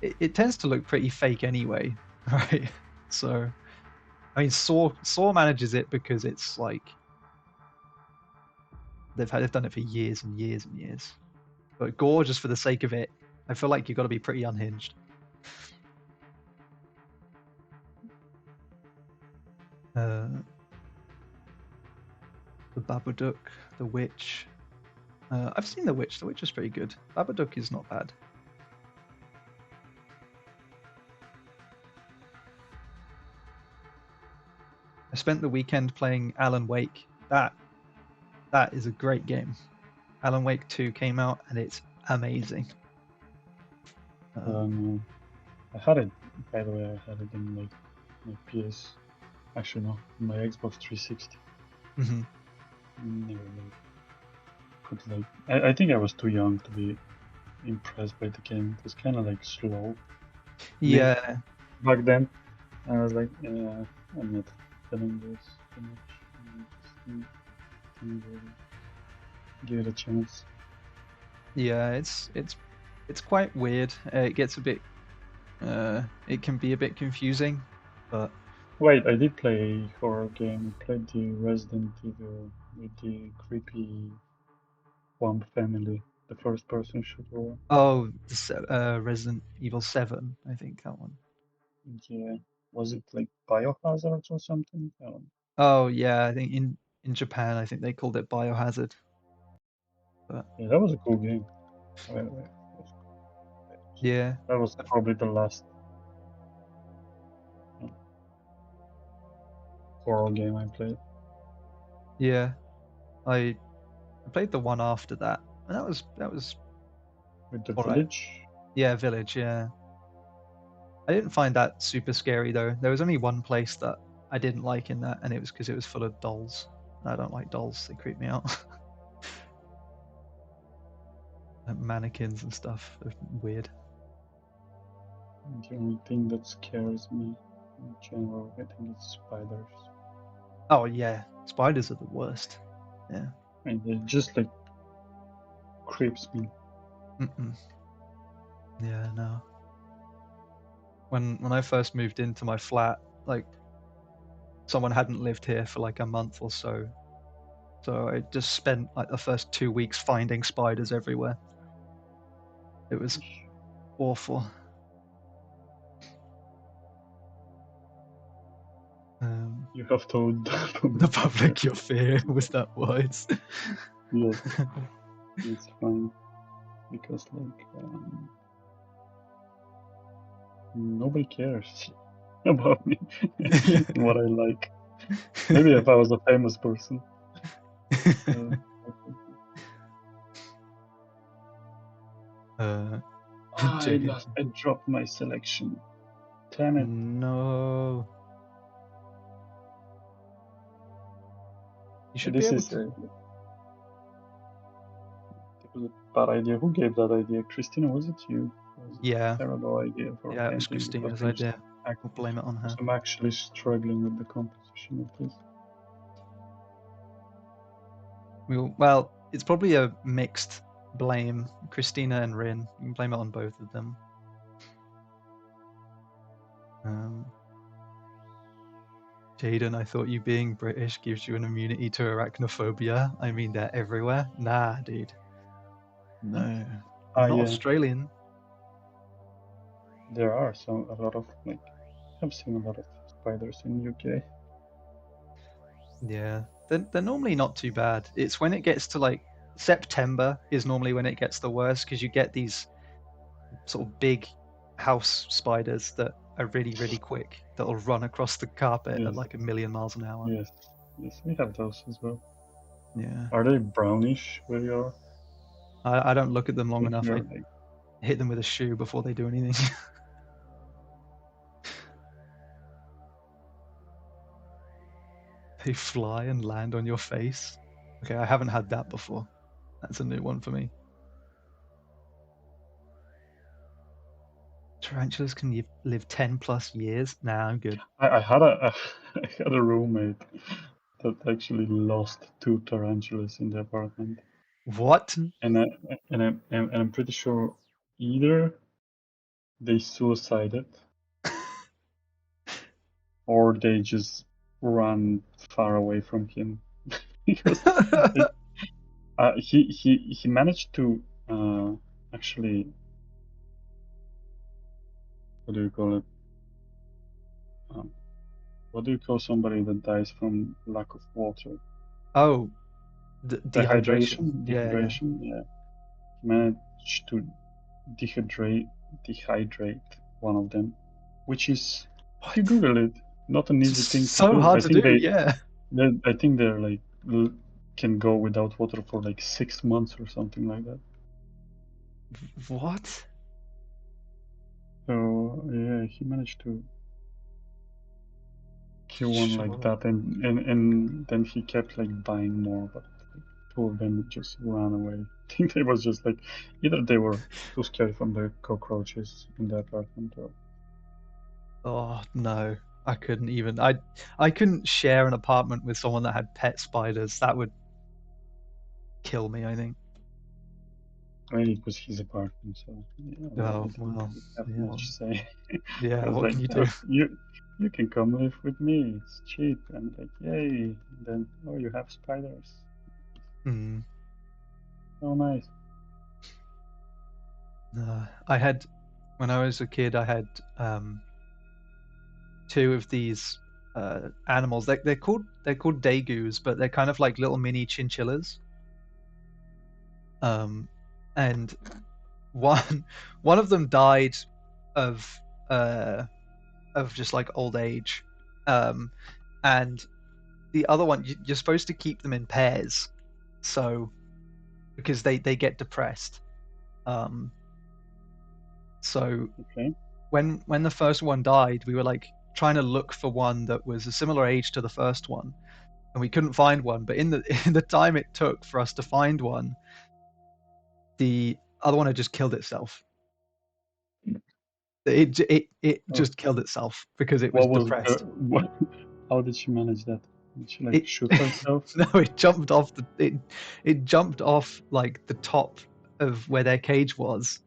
it tends to look pretty fake anyway, right? So I mean, Saw manages it because it's like they've done it for years and years and years. But gore, just for the sake of it, I feel like you've got to be pretty unhinged. Uh, the Babadook, the Witch. I've seen the Witch. The Witch is pretty good. Babadook is not bad. I spent the weekend playing Alan Wake. That is a great game. Alan Wake 2 came out and it's amazing. Um, Um, I had it. By the way, I had it in like my PS. Actually, no, my Xbox 360. Hmm. Never like could like. I think I was too young to be impressed by the game. It was kind of like slow to me Yeah, back then. I was like, yeah, I'm not feeling this too much. I just didn't really give it a chance. yeah, it's quite weird. It gets a bit, it can be a bit confusing, but Wait, I did play a horror game. I played the Resident Evil with the creepy Swamp family, the first person shooter one. oh, Resident Evil 7, I think that one. Yeah. Was it like Biohazard or something? Oh yeah, I think in Japan, I think they called it Biohazard, but Yeah, that was a cool game. That yeah, that was probably the last uh, horror game I played. yeah. I I played the one after that, and that was With the all right. village? Yeah, Village. Yeah, I didn't find that super scary though. There was only one place that I didn't like in that, and it was because it was full of dolls. And I don't like dolls; they creep me out. Like mannequins and stuff. They're weird. The only thing that scares me in general, I think it's spiders. Oh yeah, spiders are the worst. Yeah. And it just like creeps me. Mm-mm. Yeah, no. When I first moved into my flat, like someone hadn't lived here for like a month or so. So I just spent like the first 2 weeks finding spiders everywhere. It was awful. Um, You have told the public your fear. public your fear was that wise. Yes, it's fine because like nobody cares about me and what I like. Maybe if I was a famous person. Uh, uh, Jayden. I dropped my selection. Damn it. No, you should be This able is to. it was a bad idea. Who gave that idea? Christina, was it you? It was Yeah, a terrible idea for yeah, it was camping because Christina's idea. We'll blame it on her. I'm actually struggling with the composition of this. Well, it's probably a mixed blame. Christina and Rin. You can blame it on both of them. Um, Jayden, I thought you being British gives you an immunity to arachnophobia. I mean, they're everywhere. Nah, dude. No. I'm not Yeah, Australian. there are a lot of like I've seen a lot of spiders in UK. Yeah. They're normally not too bad. It's when it gets to like September is normally when it gets the worst because you get these sort of big house spiders that are really, really quick that'll run across the carpet at Yes, like a million miles an hour. yes, yes. We have those as well. Yeah. Are they brownish where you are? I don't look at them long Think enough. I they're like hit them with a shoe before they do anything. They fly and land on your face. Okay, I haven't had that before. That's a new one for me. Tarantulas can live 10 plus years? Nah, I'm good. I had a I had a roommate that actually lost two tarantulas in the apartment, What? and I'm pretty sure either they suicided or they just ran far away from him because it, he managed to actually, what do you call it? Um, what do you call somebody that dies from lack of water? Oh, dehydration. Dehydration, Yeah, yeah. dehydration. Yeah, he managed to dehydrate dehydrate one of them, which is, if you What? Google it, not an easy thing to So do. hard to do, yeah. I think they're like can go without water for like 6 months or something like that. What? So yeah, he managed to kill one like Sure. that, and then he kept like buying more, but like, two of them just ran away. I think they was just like either they were too scared from the cockroaches in the apartment, or Oh no, I couldn't even. I couldn't share an apartment with someone that had pet spiders. That would kill me, I think. I mean, it was his apartment, so yeah, I Oh didn't well, really have yeah, much say. I yeah. was What like, can you do? oh, you can come live with me. It's cheap, and like, yay! And then, oh, you have spiders. Hmm. Oh, nice. I had when I was a kid. I had two of these animals. They're called degus, but they're kind of like little mini chinchillas. Um, and one one of them died of uh just like old age, um, and the other one you're supposed to keep them in pairs, so because they get depressed. Um, so Okay. when the first one died, we were like trying to look for one that was a similar age to the first one, and we couldn't find one. But in the in the time it took for us to find one, the other one had just killed itself. It Oh, just killed itself because it was what was the depressed. what? How did she manage that? Did she like It shoot herself? no, it jumped off like the top of where their cage was.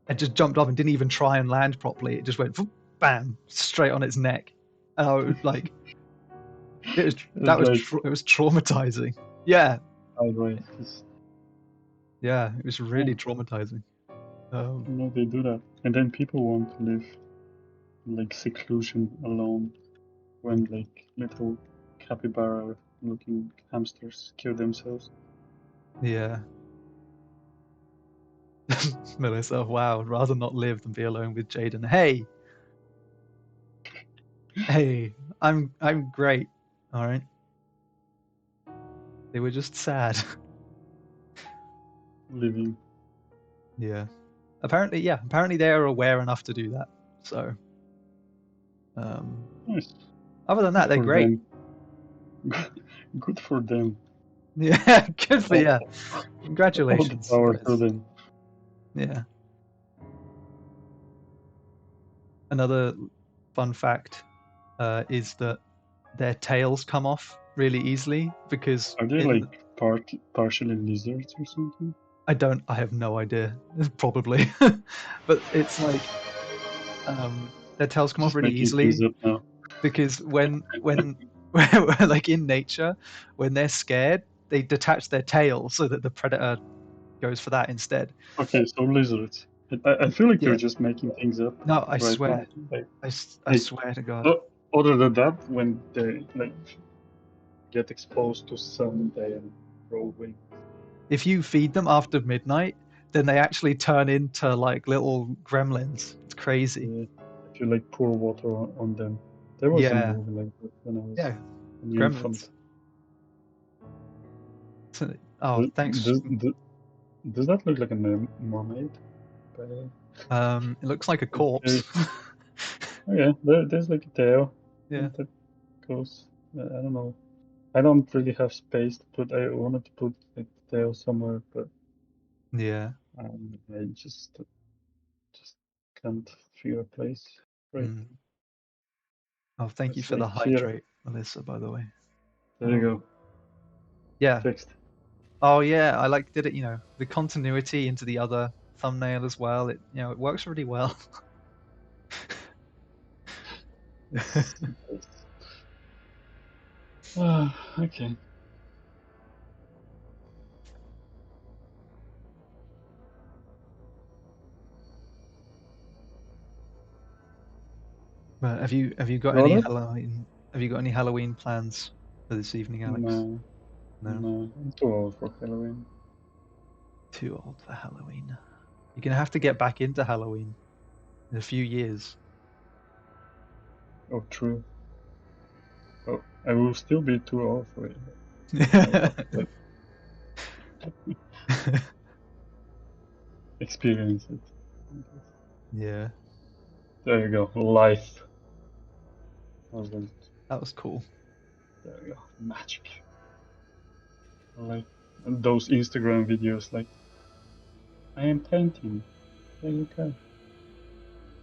It just jumped off and didn't even try and land properly. It just went bam straight on its neck. And I was like, it was It's like, it was traumatizing. Yeah, by the way, yeah, it was really yeah, traumatizing. Um, they do that, and then people want to live in, like seclusion alone when like little capybara-looking hamsters kill themselves. yeah. Melissa, wow, I'd rather not live than be alone with Jayden. Hey, I'm great. All right. They were just sad. Living. Yeah. Apparently they are aware enough to do that. So, um, Nice. other than Good that, they're for great. them. Good for them. Yeah, good for All, yeah. all the Congratulations, power to guys. them. Yeah. Another fun fact is that their tails come off really easily because Are they in like partially lizards or something? I have no idea, probably, but it's like their tails come off Just really making things easily up now. because when like in nature, when they're scared, they detach their tail so that the predator goes for that instead. Okay, so lizards. I feel like you're Yeah. just making things up No, I right now. swear. Like, I like swear to God. o- other than that, when they like get exposed to sun, they grow wings. If you feed them after midnight, then they actually turn into like little gremlins. It's crazy. If you like pour water on them. There was a Yeah. movie like that when I was Yeah. an infant. Gremlins. Oh, Does, thanks. does, does that look like a mermaid? By the way? It looks like a It's corpse. very, oh yeah, there's like a tail Yeah. that goes. I don't know. I don't really have space to put. I wanted to put like the tail somewhere, but Yeah. I just can't figure a place. Right. Mm. Oh, thank you It's for the like here. hydrate, Melissa, by the way. There you Oh, go. yeah. Fixed. Oh, yeah. I like did it, the continuity into the other thumbnail as well. It works really well. It's ah, okay. But have you got Got any it? Halloween plans for this evening, Alex? No, No. no. I'm too old for Halloween. Too old for Halloween. You're gonna have to get back into Halloween in a few years. Oh, true. Oh, I will still be too old for it. I'll have to like experience it. I guess. Yeah. There you go. Life. Wasn't. That was cool. There you go. Magic. Like those Instagram videos, like I am painting. There you go.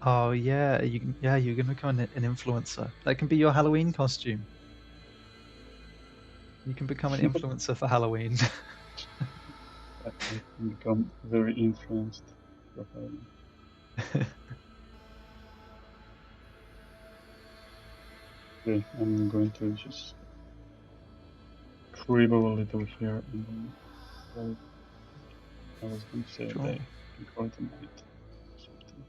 Oh yeah, you're gonna become an influencer. That can be your Halloween costume. You can become an influencer for Halloween. I can become very influenced. Okay, I'm going to just scribble a little here and then call it. I was going to say a Sure. day. I can call it a night. Something.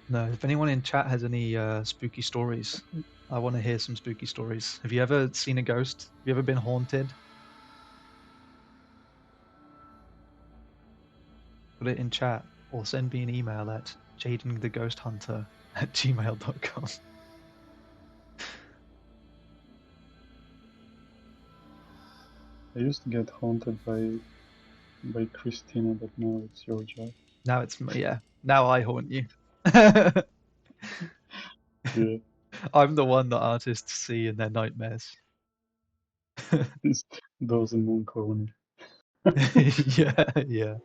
No, if anyone in chat has any spooky stories, I want to hear some spooky stories. Have you ever seen a ghost? Have you ever been haunted? Put it in chat or send me an email at jadentheghosthunter@gmail.com. I used to get haunted by Christina, but now it's your job. Now it's yeah. Now I haunt you. Yeah, I'm the one that artists see in their nightmares. it's those in one corner. Yeah, yeah.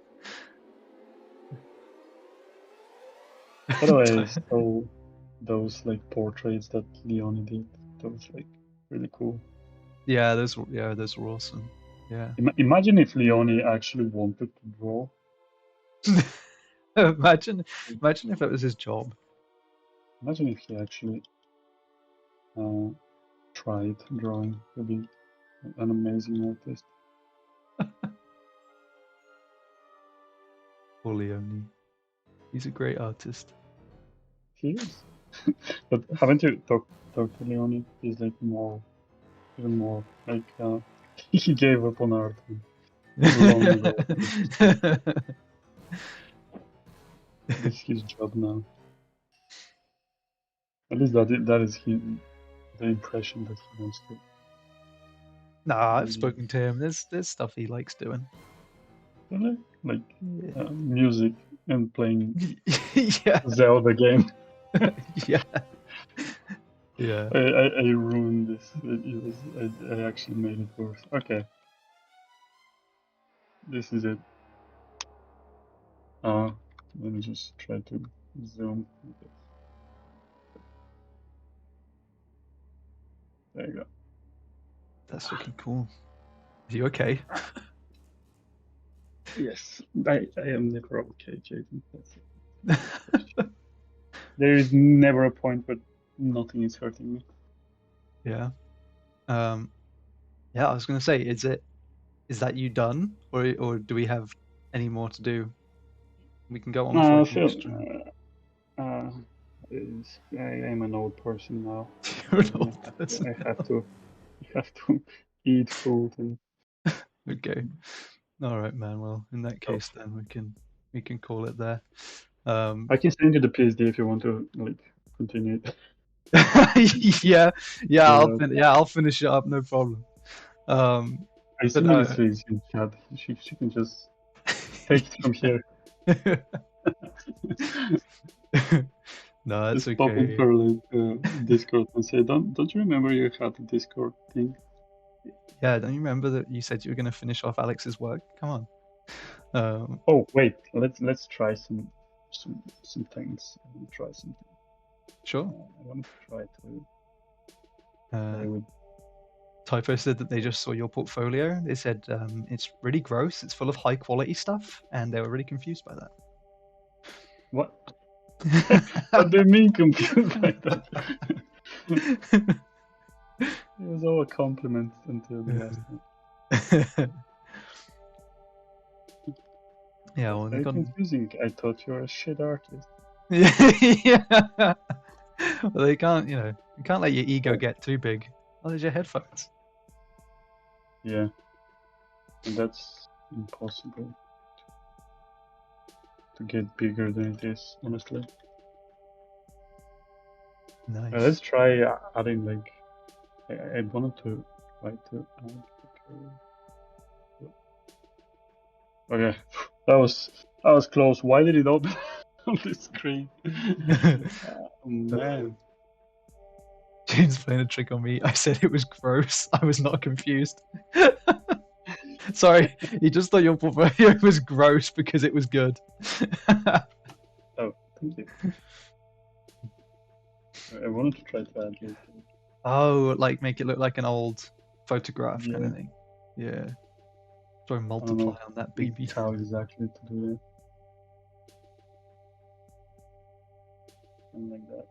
By the way, I saw those like portraits that Leone did. Those like really cool. Yeah, those were awesome. Yeah. Imagine if Leone actually wanted to draw. imagine if it was his job. Imagine if he actually tried drawing. He'd be an amazing artist. Poor Leone. He's a great artist. He is. But haven't you talked to Leone? He's like even more like he gave up on art long ago. This is his job now. At least that is the impression that he wants to. Nah, I've spoken to him. There's stuff he likes doing. Really? Like Yeah. music and playing Yeah. Zelda game. Yeah. Yeah. I ruined this. It was I actually made it worse. Okay. This is it. Let me just try to zoom. There you go. That's looking cool. Is you okay? Yes, I am never okay, Jayden. There is never a point where nothing is hurting me. Yeah. Yeah, I was gonna say, is that you done? Or do we have any more to do? We can go on for I like an feel extra. I am an old person now. You're an I old have to, person. I have to eat food and Okay. All right, man. Well, in that stuff. case, then we can call it there. I can send you the PSD if you want to like continue it. Yeah, Uh, I'll finish it up, no problem. I But see no. Melissa's in chat. She can just take it from here. No, that's Just pop in okay. her like Discord and say, don't you remember you had the Discord thing? Yeah, don't you remember that you said you were going to finish off Alex's work? Come on. Oh wait, let's try some things. I want to try something. Sure. I want to try to play Uh, with. Typo said that they just saw your portfolio. They said it's really gross. It's full of high quality stuff, and they were really confused by What? that. What do you mean confused by that? It was all a compliment until the last one. Yeah, That's well, they very got. confusing. I thought you were a shit artist. Yeah. Well, they can't, you can't let your ego Oh. get too big. Oh, there's your headphones. Yeah, and that's impossible to get bigger than it is, honestly. Nice. Let's try adding like. I wanted to try to add. Okay. Okay, that was close. Why did it open on the screen? Oh, man. Jane's playing a trick on me. I said it was gross. I was not confused. Sorry, he just thought your portfolio was gross because it was good. Oh, thank you. I wanted to try to add later. Oh, like make it look like an old photograph kind Yeah, of thing. Yeah. Throw I don't multiply know on that baby. how exactly to do it. Something like that.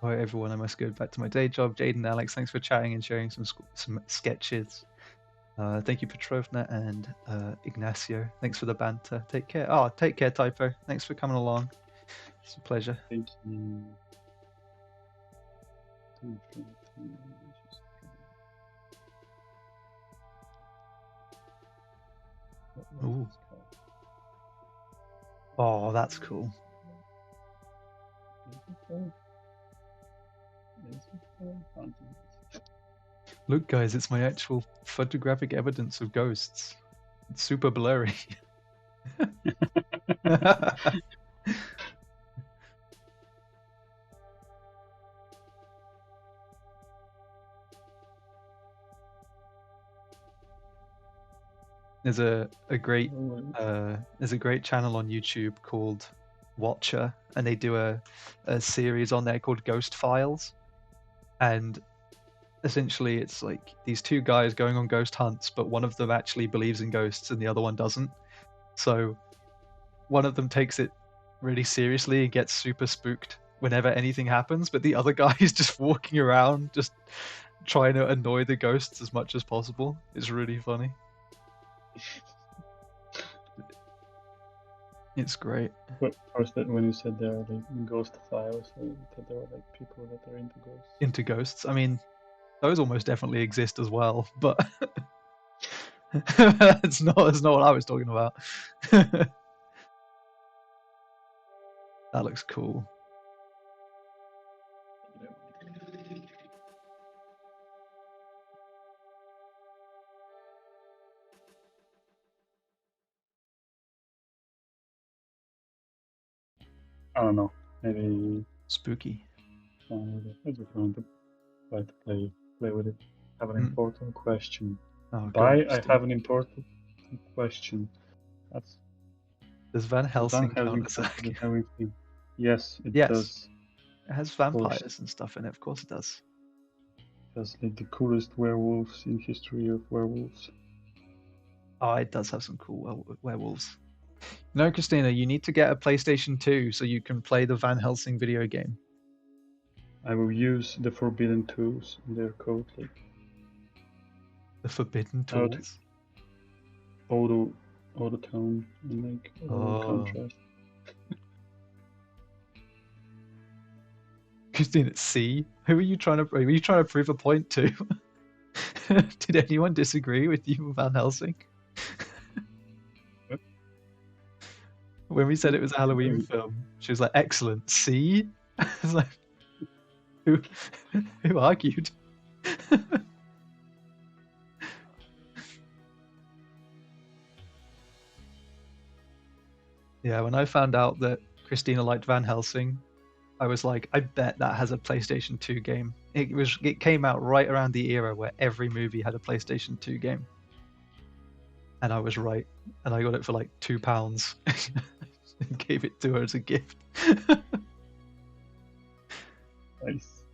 All right, everyone, I must go back to my day job. Jayden and Alex, thanks for chatting and sharing some sketches. Thank you, Petrovna and Ignacio. Thanks for the banter. Take care. Oh, take care, Typo. Thanks for coming along. It's a pleasure. Thank you. Ooh. Oh, that's cool. Look, guys, it's my actual photographic evidence of ghosts. It's super blurry. There's a great there's a great channel on YouTube called Watcher, and they do a series on there called Ghost Files, and essentially it's like these two guys going on ghost hunts, but one of them actually believes in ghosts and the other one doesn't. So one of them takes it really seriously and gets super spooked whenever anything happens, but the other guy is just walking around just trying to annoy the ghosts as much as possible. It's really funny. It's great. First, when you said there are like ghost files, I thought there were like people that are into ghosts. Into ghosts. I mean, those almost definitely exist as well, but it's not what I was talking about. That looks cool. I don't know. Maybe Spooky. I just want to try to play with it. I have an important question. Oh, go on, I Christine. have an important question. That's Does Van Van Helsing count Helsing as counts a... with everything. Yes, it Yes, does. it has Of course, vampires and stuff in it. Of course it does. it has like the coolest werewolves in history of werewolves. Oh, it does have some cool werewolves. No, Christina, you need to get a PlayStation 2 so you can play the Van Helsing video game. I will use the forbidden tools in their code, like The forbidden tools. auto tone and like contrast. Christina, C. Who are you trying to? Are you trying to prove a point to? Did anyone disagree with you, Van Helsing? What? When we said it was a Halloween film, she was like, "Excellent." See, it's like, who argued? Yeah, when I found out that Christina liked Van Helsing, I was like, I bet that has a PlayStation 2 game. It came out right around the era where every movie had a PlayStation 2 game. And I was right. And I got it for like £2 and gave it to her as a gift. Nice.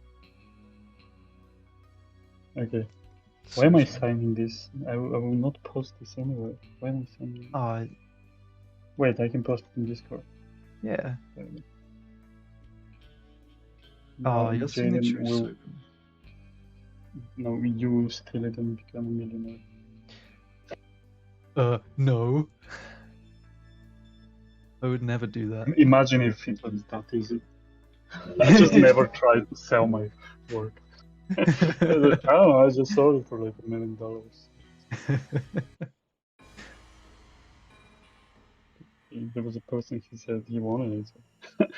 Okay. Why am I signing this? I will not post this anyway. Why am I signing it? Wait, I can post it in Discord. Yeah. Now Your signature is so cool. No, you will steal it and become a millionaire. No. I would never do that. Imagine if it was that easy. I just never tried to sell my work. I don't know, I just sold it for like $1 million. There was a person, he said he wanted it.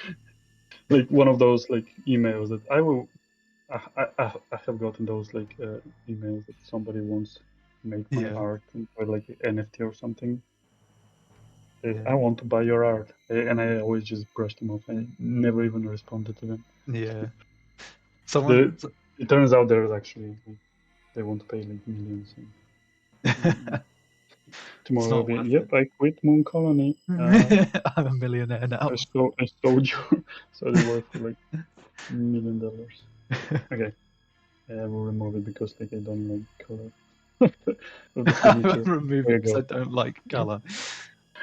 Like one of those like emails that I have gotten those like emails that somebody wants make my Yeah. art into like NFT or something. Yeah. I want to buy your art, and I always just brushed them off. I never even responded to them. Yeah. Someone. The it turns out there's actually like, they want to pay like millions. And It's tomorrow I'll not be, worth yep, it. I quit Moon Colony. I'm a millionaire now. I sold you, so they're worth like $1 million. Okay, I will remove it because like I don't like color of the I will signature. remove There it you because I go. don't like color.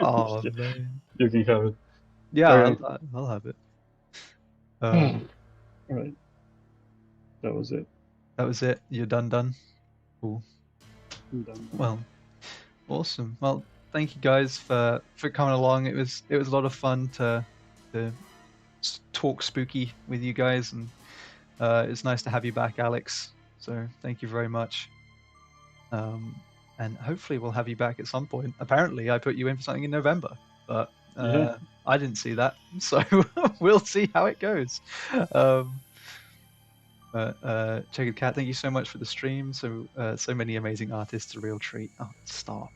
Oh Yeah, man. you can have it. Yeah, Okay. I'll have it. All Um, right, that was it. that was it. You're done. Cool. I'm done. Well, awesome. Well, thank you guys for coming along. It was a lot of fun to talk spooky with you guys, and it's nice to have you back, Alex. So thank you very much. Um, and hopefully we'll have you back at some point. Apparently, I put you in for something in November, but Yeah, I didn't see that, so we'll see how it goes. Um, but Jagged Cat, thank you so much for the stream. So many amazing artists, a real treat. Oh, stop.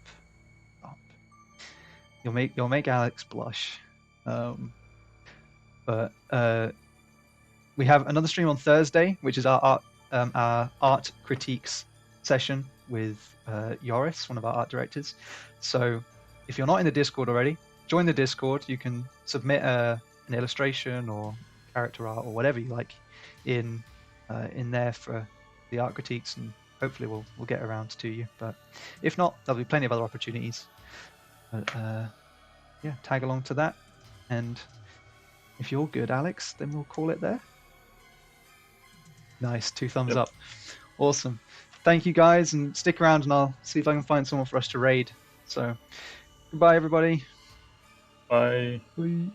You'll make Alex blush. Um, but we have another stream on Thursday, which is our art critiques session with Yoris, one of our art directors. So if you're not in the Discord already, join the Discord. You can submit an illustration or character art or whatever you like in there for the art critiques, and hopefully we'll get around to you. But if not, there'll be plenty of other opportunities. But yeah, tag along to that, and if you're good, Alex, then we'll call it there. Nice, 2 thumbs yep. up. Awesome. Thank you guys, and stick around and I'll see if I can find someone for us to raid. So, goodbye, everybody. Bye. Bye.